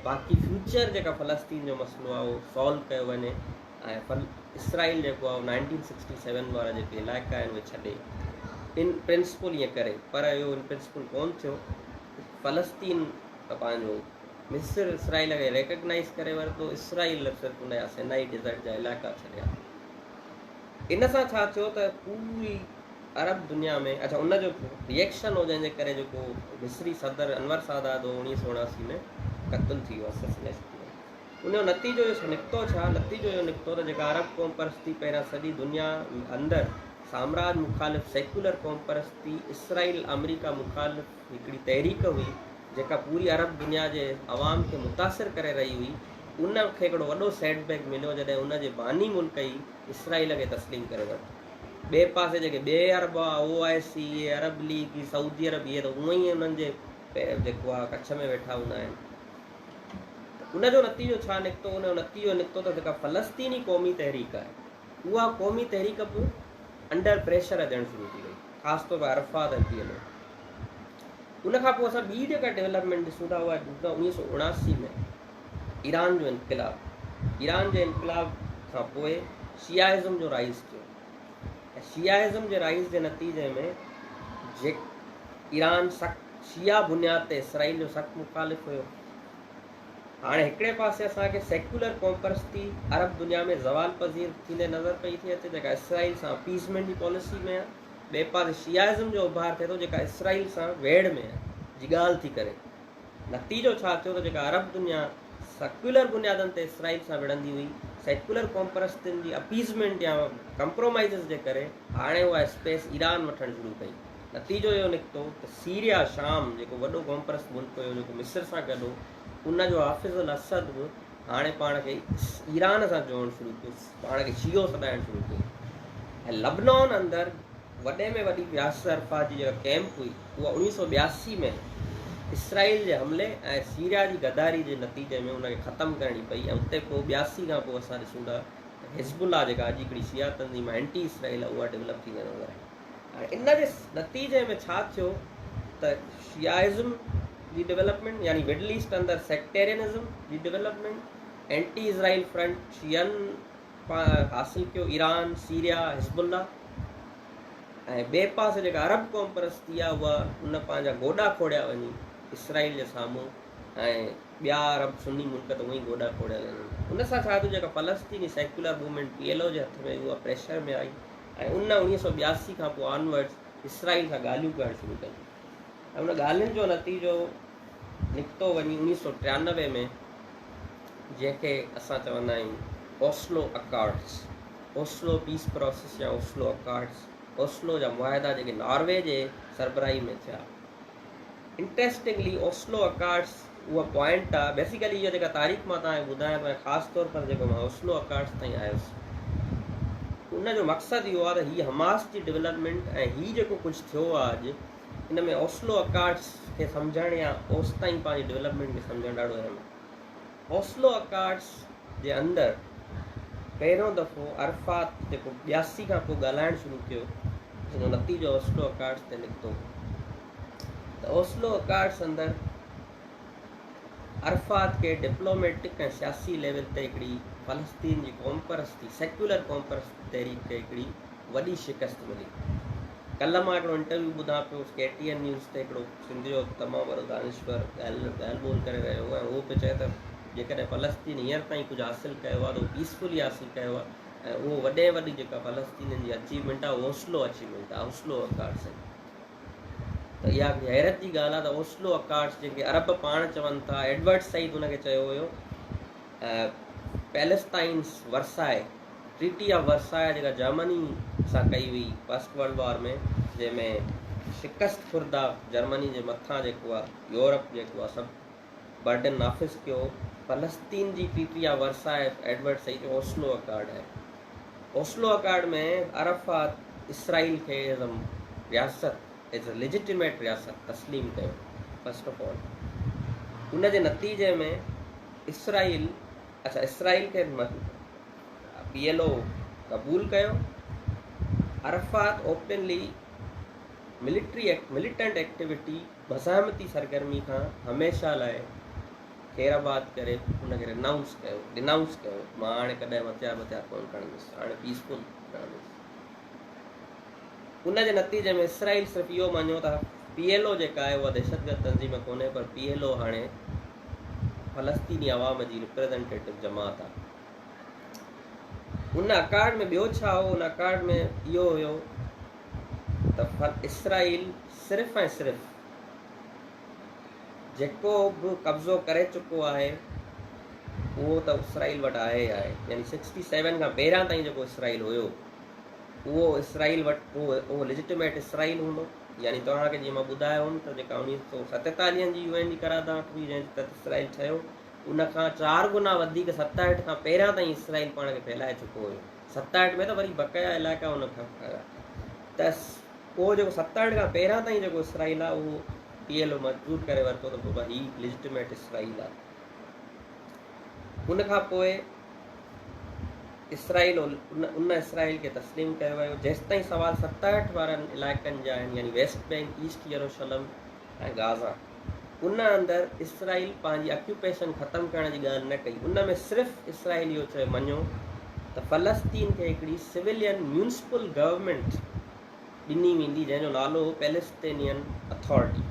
बाक़ी फ्यूचर जेका फ़लस्तीन जो मसइलो आहे उहो सॉल्व कयो वञे ऐं इसराइल जेको आहे 1967 वारा जेके इलाइक़ा आहिनि उहे छॾे। इन प्रिंसिपल ईअं करे, पर इहो इन प्रिंसिपल कोन थियो। फ़लस्तीन पंहिंजो मिस्र इसराइल खे रिकग्नाइज़ करे वरितो, इसराइल सिर्फ़ु उनजा सिनाई डिज़र्ट जा इलाइक़ा छॾिया। इन सां छा थियो त पूरी अरब दुनिया में, अच्छा उनजो रिएक्शन हो जंहिंजे करे जेको मिस्री सदर अनवर सादात हो 1979 में क़त्ल थी वियो, असैसिनेशन थी वियो। उनजो नतीजो इहो निकितो छा? नतीजो इहो निकितो त जेका अरब क़ौम परस्ती पहिरियां सॼी दुनिया अंदरि साम्राज मुखालिफ़ सेक्युलर क़ौम परस्ती, इसराइल अमरीका मुखालिफ़ हिकिड़ी तहरीक हुई जेका पूरी अरब दुनिया जे अवाम खे मुतासिर करे रही हुई, उनखे हिकिड़ो वॾो सेटबैक मिलियो जॾहिं उनजे बानी मुल्क ई इसराइल खे तस्लीम करे वरितो। ॿिए पासे जेके ॿिए अरब आहे, OIC, अरब लीग, सऊदी अरब, इहे त उअं ई उन्हनि जे जेको आहे कच्छ में वेठा हूंदा आहिनि। उनजो नतीजो छा निकितो? उनजो नतीजो निकितो त जेका फ़लस्तीनी क़ौमी तहरीक आहे, उहा क़ौमी तहरीक बि अंडर प्रेशर अचणु शुरू थी वई, ख़ासि तौर ते अरफ़ात ऐं PLO। उनखां पोइ असां ॿी जेका डेवलपमेंट ॾिसूं था उहा 1979 में ईरान जो इनक़िलाब। ईरान जे इनक़िलाब खां पोइ शियाइज़म जो राइज़ थियो। शियाइज़म जे राइज़ जे नतीजे में जे ईरान सख़्तु शिया बुनियाद ते इसराइल जो सख़्तु मुखालिफ़ हुयो। हाणे हिकिड़े पासे असांखे सेक्युलर क़ौम परस्ती अरब दुनिया में ज़वाल पज़ीर थींदे नज़र पई थी अचे जेका इसराइल सां अपीसमेंट जी पॉलिसी में आहे। ॿिए पासे शियाइज़म जो उभार थिए थो जेका इसराइल सां वेड़ में आहे, जी ॻाल्हि थी करे। नतीजो छा थियो त जेका अरब दुनिया सेक्युलर बुनियादनि ते इसराइल सां विढ़ंदी हुई, सेक्युलर क़ौम परस्तियुनि जी अपीसमेंट या कंप्रोमाइज़ जे करे हाणे उहा स्पेस ईरान वठणु शुरू कई। नतीजो इहो निकितो त सीरिया, शाम जेको वॾो क़ौम परस्त मुल्क हुयो जेको मिस्र सां गॾु, उनजो हाफ़िज़ अल असद बि हाणे पाण खे ईरान सां जोड़णु शुरू कयो, पाण खे शियो सॾाइणु शुरू कयो। ऐं लबनान अंदरि वॾे में वॾी यासिर अरफ़ात जी जेका कैंप हुई उहा 1982 में इसराइल जे हमले ऐं सीरिया जी गद्दारी जे नतीजे में उनखे ख़तमु करणी पई। ऐं उते पोइ 82 खां पोइ असां ॾिसूं था हिज़्बुल्लाह जेका अॼु हिकिड़ी शिया तंज़ीम एंटी इसराइल आहे, उहा डेवलप थी नज़र आई। हाणे इन जे नतीजे में छा थियो त शियाइज़म जी डेवलपमेंट, यानी मिडल ईस्ट अंदरि सेक्टेरियनिज़म जी डेवलपमेंट, एंटी इसराइल फ्रंट शियन हासिलु कयो, ईरान, सीरिया, हिज़्बुल्लाह। ऐं ॿिए पासे जेका अरब क़ौम परस्ती आहे उहा उन पंहिंजा गोॾा खोड़िया वञी इसराइल जे साम्हूं, ऐं ॿिया अरब सुन्नी मुल्क त उअं ई गोॾा खोड़िया वञनि। उन सां छा थियो, जेका फ़लस्तीनी सेक्युलर मूवमेंट PLO जे हथ में उहा प्रेशर में आई ऐं उन 1982 खां पोइ ऑनवर्ड्स इसराइल सां ॻाल्हियूं करणु शुरू कयूं। ऐं उन ॻाल्हियुनि जो नतीजो निकितो वञी 1993 में जंहिंखे असां चवंदा आहियूं ओस्लो अकार्ड्स, ओस्लो पीस प्रोसेस या ओस्लो अकार्ड्स, ओस्लो जा मुआहिदा जेके नॉर्वे जे सरबराही में थिया। इंट्रेस्टिंगली ओस्लो अकार्ड्स उहा पॉइंट आहे, बेसिकली इहा जेका तारीख़ मां तव्हांखे ॿुधायां थो, ख़ासि तौर पर जेको मां ओस्लो अकार्ड्स ताईं आयुसि, उनजो मक़सदु इहो आहे त हीअ हमास जी डेवलपमेंट ऐं हीअ जेको कुझु थियो आहे अॼु, इन में ओस्लो अकार्ड्स खे सम्झणु या ओस ताईं पंहिंजी डेवलपमेंट खे सम्झणु ॾाढो अहम आहे। ओस्लो अकार्ड्स जे अंदरि पहिरियों दफ़ो अरफ़ात जेको 82 खां पोइ ॻाल्हाइणु शुरू कयो, हिन नतीजो ओस्लो अकार्ड्स ते निकितो। त ओस्लो अकार्ड्स अंदरि अरफ़ात खे डिप्लोमेटिक ऐं सियासी लेवल ते हिकिड़ी फ़लस्तीन जी क़ौम परस्ती, सेक्युलर क़ौम परस्ती तहरीक खे हिकिड़ी वॾी शिकस्त मिली। कल्ह मां हिकिड़ो इंटरव्यू ॿुधां पियो KTN न्यूज़ ते, हिकिड़ो सिंध जो तमामु वॾो दानिश्वर ॻाल्हि ॿोल करे रहियो आहे, ऐं उहो पियो चए त जेकॾहिं फ़लस्तीन हींअर ताईं कुझु हासिलु कयो आहे त उहो पीसफुली हासिलु कयो आहे, ऐं उहो वॾे वॾी जेका फ़लस्तीन जी अचीवमेंट आहे ओस्लो अचीवमेंट आहे, ओस्लो अकार्ड्स आहिनि। त इहा हैरत जी ॻाल्हि आहे त ओस्लो अकार्ड्स जेके अरब पाण चवनि था, एडवर्ड सईद उनखे चयो हुयो पैलेस्टाइन्स वर्साए, ट्रीटी ऑफ वर्साए जेका जर्मनी सां कई हुई फर्स्ट वर्ल्ड वॉर में, जंहिंमें शिकस्त खुर्दा जर्मनी जे मथां जेको आहे यूरोप जेको आहे सभु बर्डन नाफ़िज़ कयो। फ़लस्तीन जी ट्रीटी आहे वर्साए एडवर्ड सही जो ओस्लो अकार्ड आहे। ओस्लो अकार्ड में अरफ़ात इसराइल खे एज़ अ रियासत, एज़ अ लेजिटिमेट रियासत तस्लीम कयो फर्स्ट ऑफ ऑल। उन जे नतीजे में इसराइल खे PLO क़बूल कयो। अरफ़ात ओपनली मिलिटेंट एक्टिविटी मज़ाहमती सरगर्मी खां हमेशह लाइ ख़ैराबाद करे उनखे डिनाउंस कयो। मां हाणे कॾहिं हथियार कोन खणंदुसि, हाणे पीसफुल रहंदुसि। उन जे नतीजे में इसराइल सिर्फ़ु इहो मञियो त PLO जेका आहे उहा दहशतगर्द तंज़ीम कोन्हे, पर PLO हाणे फ़लस्तीनी अवाम जी रिप्रेज़ेंटेटिव जमात आहे। उन अकार्ड में ॿियो छा हो? उन अकार्ड में इहो हुयो त इसराइल सिर्फ़ु ऐं सिर्फ़ु जेको बि कब्ज़ो करे चुको आहे उहो त इसराइल वटि आहे। यानी 67 खां पहिरियां ताईं जेको इसराइल हुयो उहो इसराइल वटि उहो लेजिटिमेट इसराइल हूंदो। यानी तव्हांखे जीअं मां ॿुधायो हुउमि त जेका 1947 जी UN जी करारदाद हुई जंहिं तहत इसराइल ठहियो, उन खां 4 गुना वधीक 67 खां पहिरियां ताईं इसराइल पाण खे फैलाए चुको हुयो। 67 में त वरी बक़ाया इलाइक़ा उन खां त पोइ जेको 67 खां पहिरियां ताईं जेको इसराइल आहे उहो PLO मजबूर करे वरितो त पोइ ही लेजिटिमेट इसराइल आहे। उन खां पोइ इसराइल उन इसराइल खे तस्लीम कयो वियो जेसिताईं सवाल 67 वारनि इलाइक़नि जा आहिनि, यानी वेस्ट बैंक, ईस्ट यरूशलम ऐं गाज़ा। उन अंदरि इसराइल पंहिंजी ऑक्यूपेशन ख़तमु करण जी ॻाल्हि न कई। उन में सिर्फ़ु इसराइल इहो चयो मञियो त फ़लस्तीन खे हिकिड़ी सिविलियन म्यूनिसिपल गवर्नमेंट ॾिनी वेंदी जंहिंजो नालो पैलेस्टीनियन अथॉरिटी।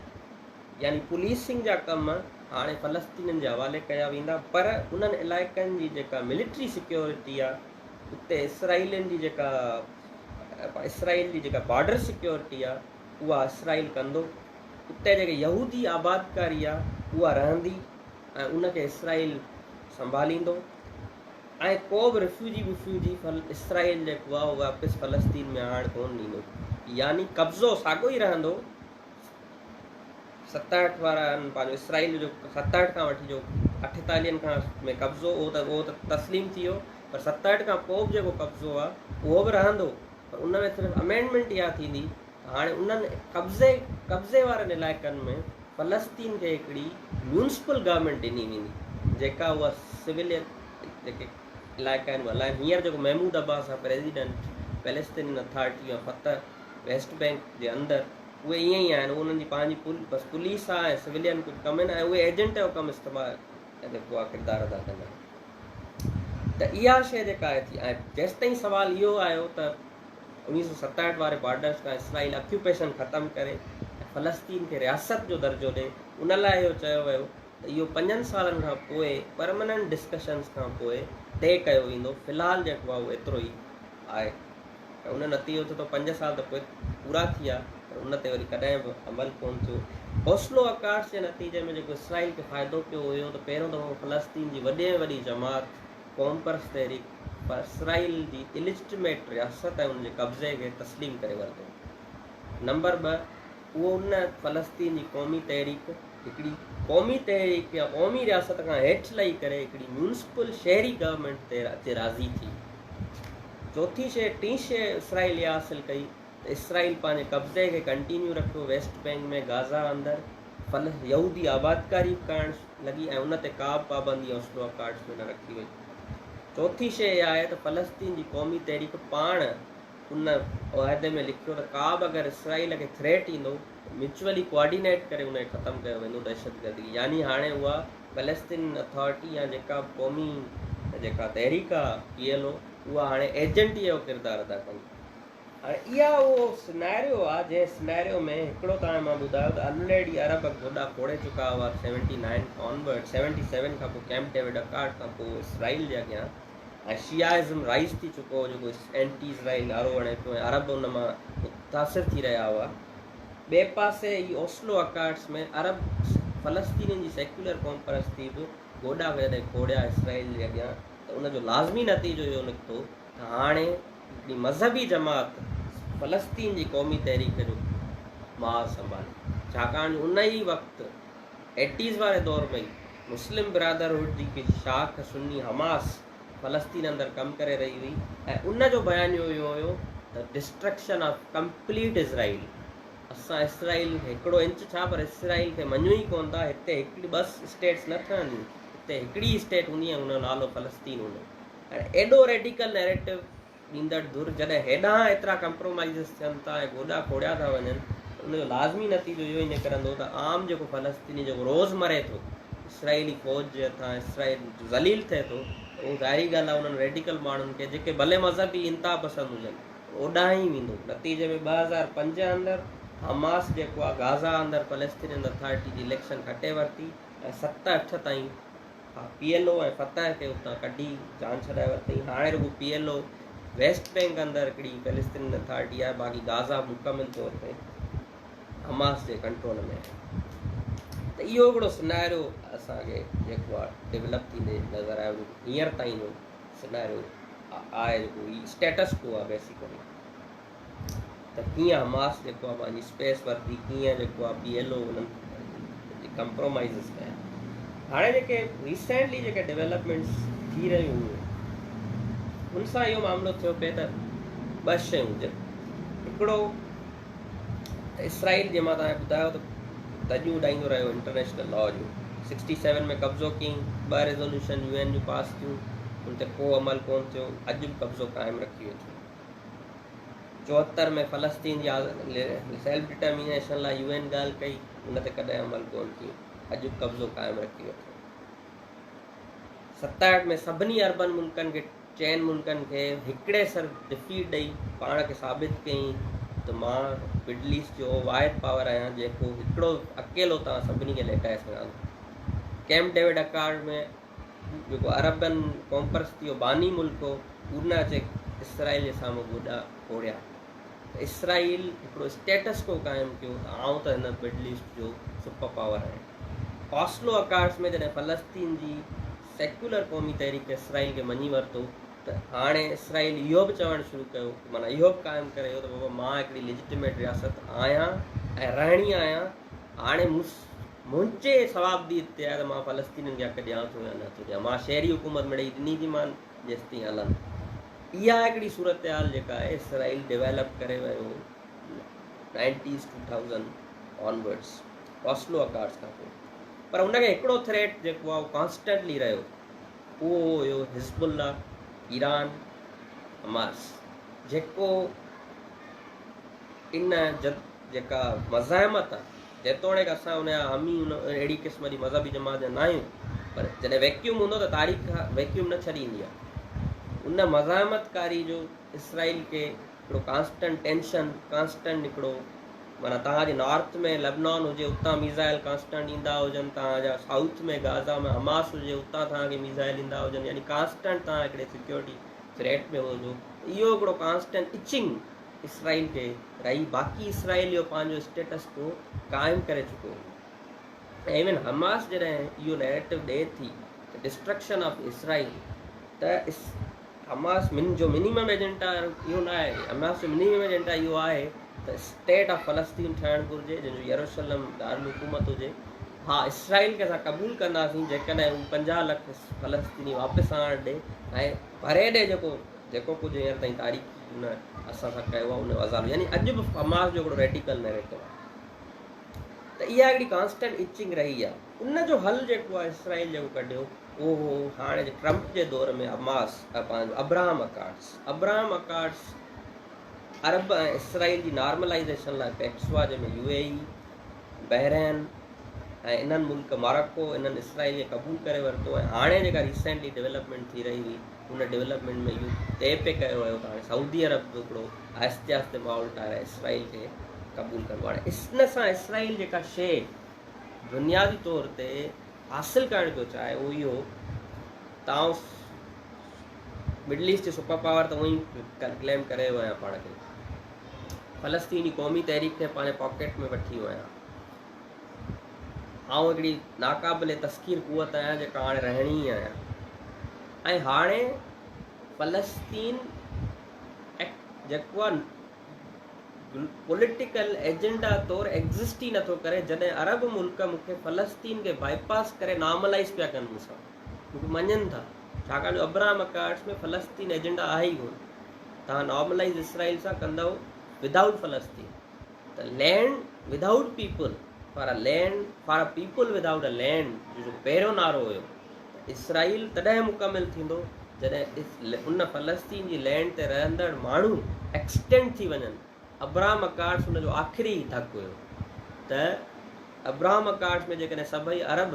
यानी पुलिसिंग जा कम हाणे फ़लस्तीनियुनि जे हवाले कया वेंदा, पर उन्हनि इलाइक़नि जी जेका मिलिट्री सिक्योरिटी आहे उते इसराइल जी जेका बॉर्डर सिक्योरिटी आहे उहा इसराइल कंदो। उते जेके यहूदी आबादकारी आहे उहा रहंदी ऐं उनखे इसराइल संभालींदो। ऐं को बि रिफ्यूजी इसराइल जेको आहे उहो वापसि फ़लस्तीन में आणणु कोन ॾींदो। यानी कब्ज़ो साॻियो ई रहंदो। 67 वारनि पंहिंजो इसराइल जो 67 खां वठी जो 48 खां में कब्ज़ो उहो त तस्लीम थी वियो, पर 67 खां पोइ बि जेको कब्ज़ो आहे उहो बि रहंदो। पर उन में सिर्फ़ु अमेंडमेंट इहा थींदी हाणे उन्हनि कब्ज़े वारनि इलाइक़नि में फ़लस्तीन खे हिकिड़ी म्यूनिसिपल गवर्नमेंट ॾिनी वेंदी जेका उहा सिविलियन जेके इलाइक़ा आहिनि हलाए। हींअर जेको महमूद अब्बास आहे प्रेसिडेंट पैलेस्टीनियन अथॉरिटी या फतह वेस्ट बैंक जे अंदरि, उहे ईअं ई आहिनि। उन्हनि जी पंहिंजी बसि पुलिस आहे ऐं सिविलियन कुझु कम आहिनि ऐं उहे एजेंट जो कमु इस्तेमालु जेको आहे किरदारु अदा कंदा आहिनि। त इहा शइ जेका आहे थी ऐं जेसिताईं सुवालु इहो आयो त 1967 वारे बॉर्डर्स खां इसराइल ऑक्यूपेशन ख़तमु करे फ़लस्तीन खे रियासत जो दर्जो ॾे, उन लाइ इहो चयो वियो त इहो 5 सालनि खां पोइ परमनेंट डिस्कशन्स खां पोइ तय कयो वेंदो। फ़िलहालु जेको आहे उहो एतिरो ई आहे। उन नतीजो थियो त 5 साल त पोइ पूरा थी विया, पर उन ते वरी कॾहिं बि अमल कोन थियो। ओस्लो अकार्ड्स जे नतीजे में जेको इसराइल खे फ़ाइदो पियो हुयो त पहिरियों दफ़ो फ़लस्तीन जी वॾे में वॾी जमात क़ौम परस्त तहरीक पर इसराइल जी इलिजिटिमेट रियासत ऐं उनजे कब्ज़े खे तस्लीम करे वरितो। नंबर 2, उहो उन फ़लस्तीन जी क़ौमी तहरीक हिकिड़ी क़ौमी तहरीक या क़ौमी रियासत खां हेठि लही करे हिकिड़ी म्यूनिसिपल शहरी गवर्नमेंट ते राज़ी थी। चौथी शइ, टी शइ इसराइल इहा हासिलु कई त इसराइल पंहिंजे कब्ज़े खे कंटिन्यू रखियो वेस्ट बैंक में, गाज़ा अंदरि यहूदी आबादकारी करणु लॻी ऐं उन ते का बि पाबंदी ओस्लो अकार्ड्स में न रखी वई। चौथी शइ इहा आहे त फ़लस्तीन जी क़ौमी तहरीक पाण उन उहिदे में लिखियो त का बि अगरि इसराइल खे थ्रेट ईंदो म्यूचुअली कोऑर्डिनेट करे उनखे ख़तमु कयो वेंदो दहशतगर्दी। यानी हाणे उहा फ़लस्तीन अथॉरिटी या जेका क़ौमी जेका तहरीक आहे PLO उहा हाणे एजेंट जो किरदारु अदा कंदी। हाणे इहा उहो सिनेरियो आहे जंहिं सिनेरियो में हिकिड़ो तव्हां मां ॿुधायो त ऑलरेडी अरब गोॾा खोड़े चुका हुआ 79 ऑनवर्ड, 77 खां पोइ कैंप डेविड अकार्ड खां पोइ इसराइल जे अॻियां ऐं शियाइज़म राइज़ थी चुको हो जेको एंटी इसराइल नारो हणे पियो ऐं अरब उन मां मुतासिर थी रहिया हुआ। ॿिए पासे ई ओस्लो अकार्ड्स में अरब फ़लस्तीनियुनि जी सेक्युलर क़ौम परस्ती बि गोॾा जॾहिं खोड़िया इसराइल जे अॻियां त उनजो लाज़मी नतीजो इहो निकितो त हाणे हिकिड़ी मज़हबी जमात फ़लस्तीन जी क़ौमी तहरीक जो मां संभाली, छाकाणि उन ई वक़्तु 80s वारे दौर में मुस्लिम ब्रदरहुड जी की शाख सुन्नी हमास फ़लस्तीन अंदरि कमु करे रही हुई ऐं उन जो बयानु इहो हुयो the destruction of complete Israel. असां इसराइल हिकिड़ो इंच छा पर इसराइल खे मञूं ई कोन था। हिते हिकिड़ी बस स्टेट्स न ठहंदियूं, हिते हिकिड़ी स्टेट हूंदी आहे, हुनजो नालो फ़लस्तीन हूंदो। ऐं एॾो रेडिकल नैरेटिव ॾींदड़ धुर जॾहिं हेॾां एतिरा कंप्रोमाइज़िस थियनि था ऐं गोॾा खोड़िया था वञनि, उनजो लाज़मी नतीजो इहो ई निकिरंदो त आम जेको फ़लस्तीनी जेको रोज़ मरे थो इसराइली फ़ौज जे हथां, इसराइल ज़लील थिए थो, उहो ज़ाहिरी ॻाल्हि आहे उन्हनि रेडिकल माण्हुनि खे जेके भले मज़हबी इंतिहा पसंदि हुजनि ओॾां ई वेंदो। नतीजे में 2005 अंदरि हमास जेको आहे गाज़ा अंदरि फ़लस्तीनियन अथॉरिटी जी इलेक्शन खटे वरिती ऐं 7-8 ताईं PLO ऐं फतह खे उतां कढी जान छॾाए वरितई। हाणे रुॻो PLO वेस्ट बैंक अंदरि हिकिड़ी फ़लस्तीनियन अथॉरिटी आहे, बाक़ी गाज़ा मुकमिल तौर ते हमास जे कंट्रोल में आहे। त इहो हिकिड़ो सिनेरियो असांखे जेको आहे डेवलप थींदे नज़र आयो। हींअर ताईं जो सिनेरियो आहे जेको ही स्टेटस को आहे बेसिकली, त कीअं हमास जेको आहे पंहिंजी स्पेस वरिती, कीअं जेको आहे PLO उन्हनि कंप्रोमाइज़िस कया। हाणे जेके रिसेंटली जेके डेवलपमेंट्स थी रहियूं हुयूं उन सां इहो मामिलो थियो पिए त ॿ शयूं हुजनि। हिकिड़ो इसराइल जीअं मां तव्हांखे ॿुधायो त धॼियूं उॾाईंदो रहियो इंटरनेशनल लॉ जूं। 67 में कब्ज़ो कयईं, 2 रेज़ोल्यूशन UN जूं पास थियूं, उन ते को अमल कोन थियो, अॼु बि कब्ज़ो क़ाइमु रखी वेठो। 74 में फ़लस्तीन जी सेल्फ डिटर्मिनेशन लाइ UN ॻाल्हि कई, उन ते कॾहिं अमल कोन थियो, अॼु बि कब्ज़ो क़ाइमु रखी वेठो। 67 में सभिनी अरबन मुल्कनि खे, चइनि मुल्कनि खे हिकिड़े सर डिफीट ॾेई पाण खे साबित कयईं त मां मिडल ईस्ट जो वाहिद पावर आहियां जेको हिकिड़ो अकेलो तव्हां सभिनी खे लेटाए सघां थो। कैम्प डेविड अकार्ड में जेको अरबन कॉन्फ्रेंस थी बानी मुल्क हो, उन अचे इसराइल जे साम्हूं गोॾा खोड़िया। इसराइल हिकिड़ो स्टेटस को क़ाइमु कयो त आउं त हिन मिडल ईस्ट जो सुपर पावर आहियां। ऑस्लो अकार्ड्स में जॾहिं फ़लस्तीन जी सेक्युलर क़ौमी तहरीक इसराइल खे मञी वरितो त हाणे इसराइल इहो बि चवणु शुरू कयो, माना इहो बि क़ाइमु करे त बाबा मां हिकिड़ी लेजिटिमेट रियासत आहियां ऐं रहणी आहियां। हाणे मुंहिंजे सवाबदीद ते आहे त मां फ़लस्तीनियुनि खे हक़ ॾियां थो या नथो ॾियां, मां शहरी हुकूमत मिड़ई ॾिनी थी मान जेसि ताईं हलनि। इहा हिकिड़ी सूरत हाल जेका आहे इसराइल डेवलप करे वियो 90s 2000 ऑनवर्ड्स ऑस्लो अकार्ड्स खां पोइ। पर उनखे हिकिड़ो थ्रेट जेको आहे उहो कॉन्स्टेंटली रहियो, उहो हुयो हिज़्बुल्लाह, ईरान, हमास, जेको इन जेका मज़ाहमत आहे, जेतोणीकि असां उनजा हामी अहिड़ी क़िस्म जी मज़हबी जमात जा न आहियूं, पर जॾहिं वैक्यूम हूंदो त तारीख़ वैक्यूम न छॾींदी आहे। उन मज़ाहमतकारी जो इसराइल खे हिकिड़ो कांस्टेंट टेंशन, कांस्टेंट हिकिड़ो, माना तव्हांजे नॉर्थ में लेबनान हुजे उतां मिज़ाइल कांस्टेंट ईंदा हुजनि, तव्हांजा साउथ में गाज़ा में हमास हुजे उतां तव्हांखे मिज़ाइल ईंदा हुजनि, यानी कांस्टेंट तव्हां हिकिड़े सिक्योरिटी थ्रेट में हुजो। इहो हिकिड़ो कांस्टेंट इचिंग इसराइल खे रही। बाक़ी इसराइल जो पंहिंजो स्टेटस को क़ाइमु करे चुको हो। ऐं इवन हमास जॾहिं इहो नैरेटिव ॾिए थी त डिस्ट्रक्शन ऑफ इसराइल, त हमास जो मिनिमम एजेंडा इहो न आहे। हमास जो मिनिमम एजेंडा इहो आहे त स्टेट ऑफ फ़लस्तीन ठहणु घुरिजे जंहिंजो यरूशलम दारुल हुकूमत हुजे। हा, इसराइल खे असां क़बूल कंदासीं जेकॾहिं हू 50 लख फ़लस्तीनी वापसि आणणु ॾे ऐं भरे ॾे जेको कुझु हींअर ताईं तारीख़ उन असां सां कयो आहे उन वज़ाल। यानी अॼु बि हमास जो हिकिड़ो रेडिकल नैरेटिव आहे। त इहा हिकिड़ी कांस्टेंट इचिंग रही आहे। उन जो हल जेको आहे इसराइल जेको कढियो उहो हाणे ट्रंप जे दौर में हमास पंहिंजो अब्राहम अकार्ड्स अरब ऐं इसराइल जी नॉर्मलाइज़ेशन लाइ पैक्स हुआ, जंहिंमें UAE, बहरैन ऐं इन्हनि मुल्क मोरक्को इन्हनि इसराइल खे क़बूल करे वरितो। ऐं हाणे जेका रिसेंटली डेवलपमेंट थी रही हुई उन डेवलपमेंट में इहो तइ पे कयो वियो त हाणे सऊदी अरब बि हिकिड़ो आहिस्ते आहिस्ते माहौल ठाहे इसराइल खे क़बूल कंदो। हाणे इन सां इसराइल जेका शइ बुनियादी तौर ते हासिलु करणु थो चाहे उहो इहो, तव्हां मिडल ईस्ट जो सुपर पावर त उहो ई क्लेम करे वियो आहियां पाण खे, फ़लस्तीनी क़ौमी तहरीक खे पंहिंजे पॉकेट में वठी वियो आहियां। आउं हिकिड़ी नाक़ाबिले तस्कीर क़ुवत आहियां जेका हाणे रहणी ई आहियां। ऐं हाणे फ़लस्तीन जेको पॉलिटिकल एजेंडा तौर एग्जिस्ट ही नथो करे, जॾहिं अरब मुल्क मूंखे फ़लस्तीन के बाईपास करे नॉर्मलाइज़ पिया कनि मूंसां, मूंखे मञनि था, छाकाणि जो अब्राहम अकार्ड्स में फ़लस्तीन एजेंडा आहे ई कोन। तव्हां नॉर्मलाइज़ इसराइल सां कंदव विदाउट फ़लस्तीन, त land without people for a land for a people without a land जो पहिरियों नारो हुयो, इसराइल तॾहिं मुकमिल थींदो जॾहिं उन फ़लस्तीन जी लैंड ते रहंदड़ माण्हू एक्सटेंड थी वञनि। अब्राहम अकार्ड्स उन जो आख़िरी धक हुयो, त अब्राहम अकार्ड्स में जेकॾहिं सभई अरब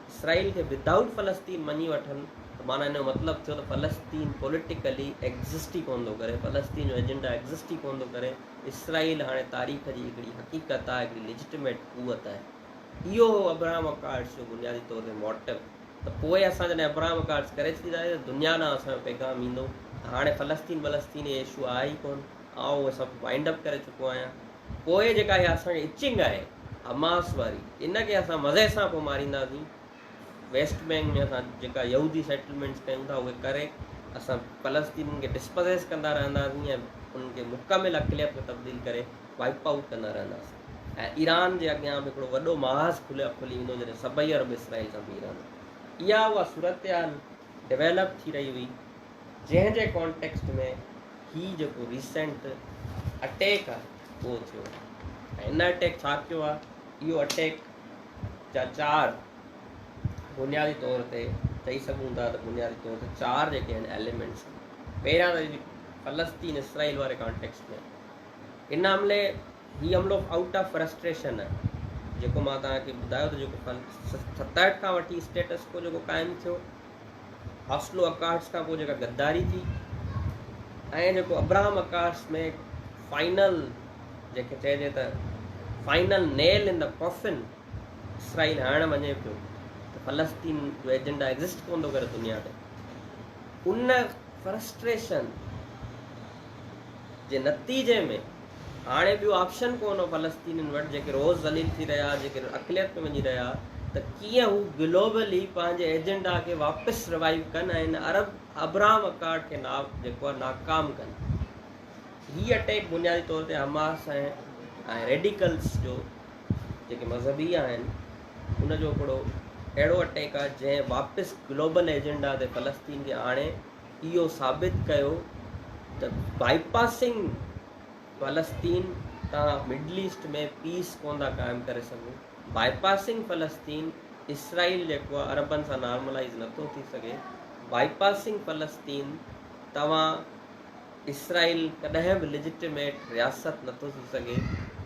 इसराइल खे विदाउट फ़लस्तीन मञी वठनि, त माना इन जो मतिलबु थियो त फ़लस्तीन पॉलिटिकली एग्ज़िस्ट ई कोन थो करे, फ़लस्तीन जो एजेंडा एग्ज़िस्ट ई कोन थो करे। इसराइल हाणे तारीख़ जी हिकिड़ी हक़ीक़त आहे, हिकिड़ी लेजिटिमेट क़ुवत आहे। इहो अब्राहम अकार्ड्स जो बुनियादी तौर ते मोटिव। त पोइ असां जॾहिं अब्राहम अकार्ड्स करे छॾींदासीं त दुनिया ॾांहुं असांजो पैगाम ईंदो, हाणे फ़लस्तीन फ़लस्तीन इशू आहे ई कोन, आउं उहे सभु वाइंड अप करे चुको आहियां। पोइ जेका इहा असांजी इचिंग आहे हमास वारी, इनखे असां मज़े सां पोइ मारींदासीं। वेस्ट बैंक में असां जेका यहूदी सेटलमेंट्स कयूं था उहे करे असां फ़लस्तीन खे डिस्पोजेस कंदा रहंदासीं ऐं उन्हनि खे मुकमिल अक़लियत में तब्दील करे वाइप आउट कंदा रहंदासीं। ऐं ईरान जे अॻियां बि हिकिड़ो वॾो महाज़ खुली वेंदो जॾहिं सभई अरब इसराइल सां बीह रहंदा। इहा उहा सूरत हाल डेवलप थी रही हुई, जंहिंजे कॉन्टेक्स्ट में ही जेको रिसेंट अटैक आहे उहो थियो। ऐं इन अटैक छा कयो आहे, इहो अटैक जा 4 बुनियादी तौर ते चई सघूं था त बुनियादी तौर ते 4 जेके आहिनि एलिमेंट्स। पहिरियां त फ़लस्तीन इसराइल वारे कॉन्टेक्स्ट में इन हमले ही हमलो आउट ऑफ फ्रस्ट्रेशन आहे, जेको मां तव्हांखे ॿुधायो त जेको 67 खां वठी स्टेटस को जेको क़ाइमु थियो, ऑस्लो अकार्ड्स खां पोइ जेका गद्दारी थी, ऐं जेको अब्राहम अकार्ड्स में फाइनल जेके चइजे त final nail in the coffin Israel हणणु वञे पियो त फ़लस्तीन जो एजेंडा एग्ज़िस्ट कोन थो करे दुनिया ते। उन फ्रस्ट्रेशन जे नतीजे में हाणे ॿियो ऑप्शन कोन हो फ़लस्तीनियुनि वटि, जेके रोज़ ज़लील थी रहिया, जेके अक़लियत में वञी रहिया, त कीअं हू ग्लोबली पंहिंजे एजेंडा खे वापसि रिवाइव कनि ऐं इन अब्राहम अकार्ड खे जेको आहे नाकाम कनि। ही अटैक बुनियादी तौर ते हमास ऐं रेडिकल्स जो जेके मज़हबी आहिनि उनजो हिकिड़ो अहिड़ो अटैक आहे जंहिं वापसि ग्लोबल एजेंडा ते फ़लस्तीन खे आणे इहो साबित कयो त बाईपासिंग फ़लस्तीन तव्हां मिडल ईस्ट में पीस कोन था क़ाइमु करे सघो। बाईपासिंग फ़लस्तीन इसराइल जेको आहे अरबनि सां नॉर्मलाइज़ नथो थी सघे। बाईपासिंग फ़लस्तीन तव्हां इसराइल कॾहिं बि लेजिटिमेट रियासत नथो थी सघे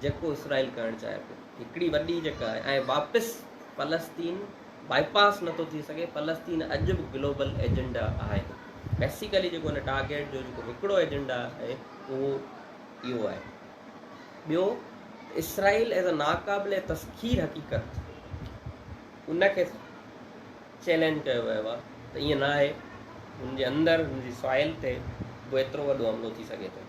जेको इसराइल करणु चाहे पियो, हिकिड़ी वॾी जेका आहे। ऐं वापसि फ़लस्तीन बाईपास नथो थी सघे। फ़लस्तीन अॼु बि ग्लोबल एजेंडा आहे। बेसिकली जेको हिन टारगेट जो जेको हिकिड़ो एजेंडा आहे उहो इहो आहे। ॿियो, इसराइल एज़ अ नाक़ाबिल तस्खीर हक़ीक़त उनखे चैलेंज कयो वियो आहे त ईअं न आहे, हुनजे अंदरि हुनजी सॉइल ते उहो एतिरो वॾो हमिलो थी सघे थो।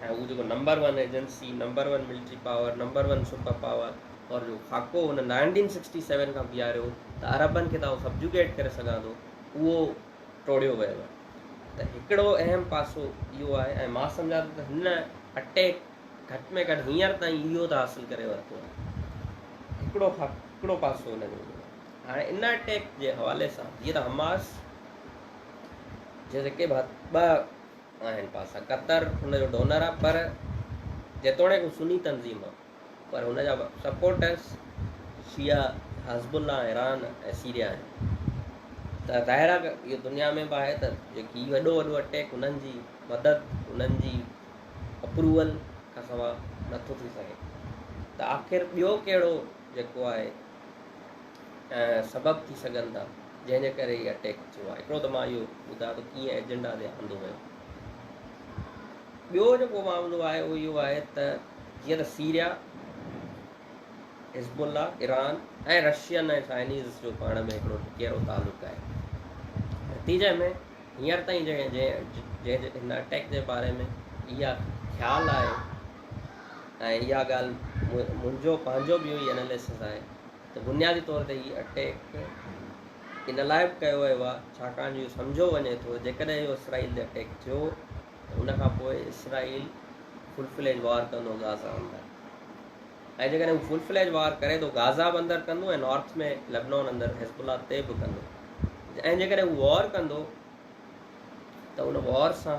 ऐं उहो जेको number 1 agency, number 1 military power, number 1 super power और जो खाको हुन 1967 खां बीहारियो त अरबनि खे त सबजुगेट करे सघां थो, उहो टोड़ियो वियो आहे। त हिकिड़ो अहम पासो इहो आहे। ऐं मां सम्झां थो त हिन अटैक घटि में घटि हींअर ताईं इहो त हासिलु करे वरितो आहे। हिकिड़ो पासो हुनजो। हाणे इन अटैक जे हवाले सां जीअं त हमास जे जेके ॿ आहिनि पासा, क़तर हुनजो डोनर आहे, पर जेतोणीकि सुनी तंज़ीम आहे, पर हुनजा सपोर्टर्स शिया हिज़्बुल्लाह, ईरान ऐं सीरिया आहिनि। त ज़ाहिर आहे इहो दुनिया में बि आहे त जेकी वॾो अटैक उन्हनि जी मदद, उन्हनि जी अप्रूवल खां सवाइ नथो थी सघे। त आख़िर ॿियो कहिड़ो जेको आहे सबबु थी सघनि था जंहिंजे करे इहो अटैक थियो आहे। हिकिड़ो त मां इहो ॿुधायां थो कीअं एजेंडा ते हलंदो वियो। ॿियो जेको मामिलो आहे उहो इहो आहे त जीअं त सीरिया, हिज़्बुल्लाह, ईरान ऐं रशियन ऐं चाइनीज़ जो पाण में हिकिड़ो कहिड़ो तालुक़ु आहे। नतीजे में हींअर ताईं जंहिं हिन अटैक जे बारे में इहा ख़्यालु आहे ऐं इहा ॻाल्हि मुंहिंजो पंहिंजो बि इहो ई एनालिसिस आहे त बुनियादी तौर ते हीअ अटैक इन लाइ बि कयो वियो आहे छाकाणि जो इहो सम्झो वञे थो जेकॾहिं इहो इसराइल ते अटैक थियो त उनखां पोइ इसराइल फुल फ्लेज वार कंदो गाज़ा अंदरि, ऐं जेकॾहिं हू फुल फ्लेज वार करे थो गाज़ा बि अंदरि कंदो ऐं नॉर्थ में लेबनान अंदरि हिज़बुल्लाह ते बि कंदो। ऐं जेकॾहिं हू वॉर कंदो त उन वॉर सां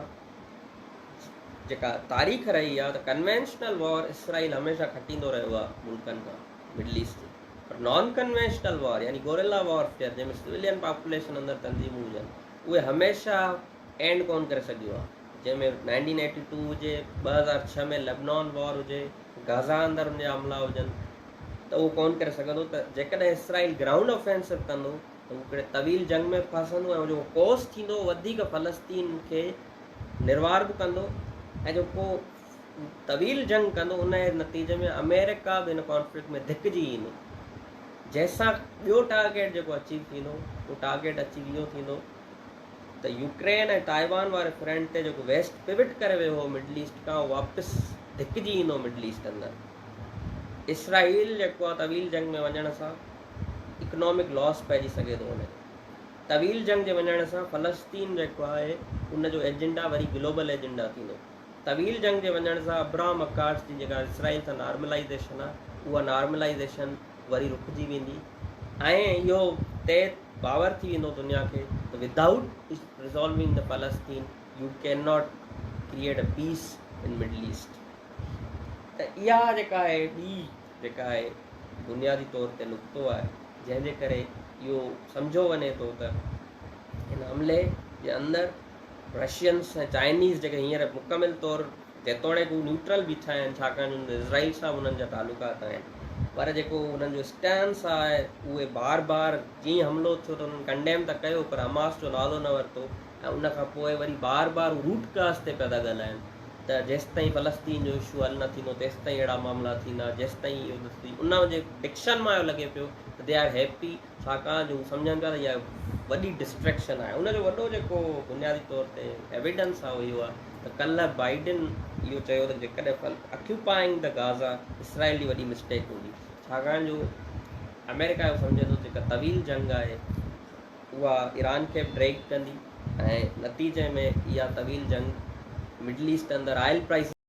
जेका तारीख़ रही आहे त कन्वेंशनल वॉर इसराइल हमेशह खटींदो रहियो आहे मुल्कनि खां मिडल ईस्ट। पर नॉन कन्वेंशनल वॉर यानी गोरिल्ला वॉरफेयर जंहिंमें सिविलियन पॉपुलेशन अंदरि तंज़ीमूं हुजनि, उहे हमेशह एंड कोन करे सघियो आहे। जंहिंमें 1982 हुजे, 2006 में लेबनान वॉर हुजे, गाज़ा अंदरि उन जा हमला हुजनि, त उहो कोन करे सघंदो। त जेकॾहिं इसराइल ग्राउंड ऑफेंसिव कंदो त उहो हिकिड़े तवील जंग में फासंदो ऐं जेको कोस थींदो वधीक फ़लस्तीन खे निर्वार बि कंदो, ऐं जेको तवील जंग कंदो उन जे नतीजे में अमेरिका बि हिन कॉन्फ्लिक्ट में धिकजी ईंदो, जंहिंसां ॿियो टारगेट जेको अचीव थींदो उहो टारगेट अचीव इहो थींदो त यूक्रेन ऐं ताइवान वारे फ्रंट ते जेको वेस्ट पिविट करे वियो हो मिडल ईस्ट खां, उहो वापसि धिकजी ईंदो मिडल ईस्ट अंदरि। इसराइल जेको आहे तवील जंग में वञण सां इकनॉमिक लॉस पइजी सघे थो हुनखे। तवील जंग जे वञण सां फ़लस्तीन जेको आहे उनजो एजेंडा वरी ग्लोबल एजेंडा थींदो। तवील जंग जे वञण सां अब्राहम अकार्ड्स जी जेका इसराइल सां नॉर्मलाइज़ेशन आहे उहा नॉर्मलाइज़ेशन वरी रुकिजी वेंदी ऐं इहो तय बावर थी वेंदो दुनिया खे त without resolving the Palestine you can not create a peace in Middle East. त इहा जेका आहे ॿी जेका आहे बुनियादी तौर ते नुक़्तो आहे जंहिंजे करे इहो सम्झो वञे थो त हिन हमले जे अंदरि रशियन्स ऐं चाइनीज़ जेके हींअर मुकमिल तौरु जेतोणीकि हू न्यूट्रल बीठा आहिनि छाकाणि इज़राइल सां उन्हनि जा तालुकात आहिनि, पर जेको उन्हनि जो स्टैंस आहे उहे बार बार जीअं हमलो थियो त उन्हनि कंडेम त कयो पर हमास जो नालो न वरितो ऐं उन खां पोइ वरी बार बार रूट काज़ ते पिया था ॻाल्हाइनि त जेसि ताईं फ़लस्तीन जो इशू हल न थींदो तेसि ताईं अहिड़ा मामला थींदा, जेसि ताईं इहो न थी। उन जे डिक्शन मां इहो लॻे पियो त दे आर हैप्पी छाकाणि जो सम्झनि पिया त इहा वॾी डिस्ट्रैक्शन आहे। उनजो वॾो जेको बुनियादी तौर ते एविडेंस आहे उहो इहो आहे त कल्ह बाइडन इहो चयो त जेकॾहिं ऑक्यूपाइंग द गाज़ा इसराइल जी वॾी मिस्टेक हूंदी, छाकाणि जो अमेरिका जो सम्झे थो जेका तवील जंग आहे उहा ईरान खे ब्रेक कंदी ऐं नतीजे में इहा तवील जंग मिडल ईस्ट अंदरि ऑयल प्राइस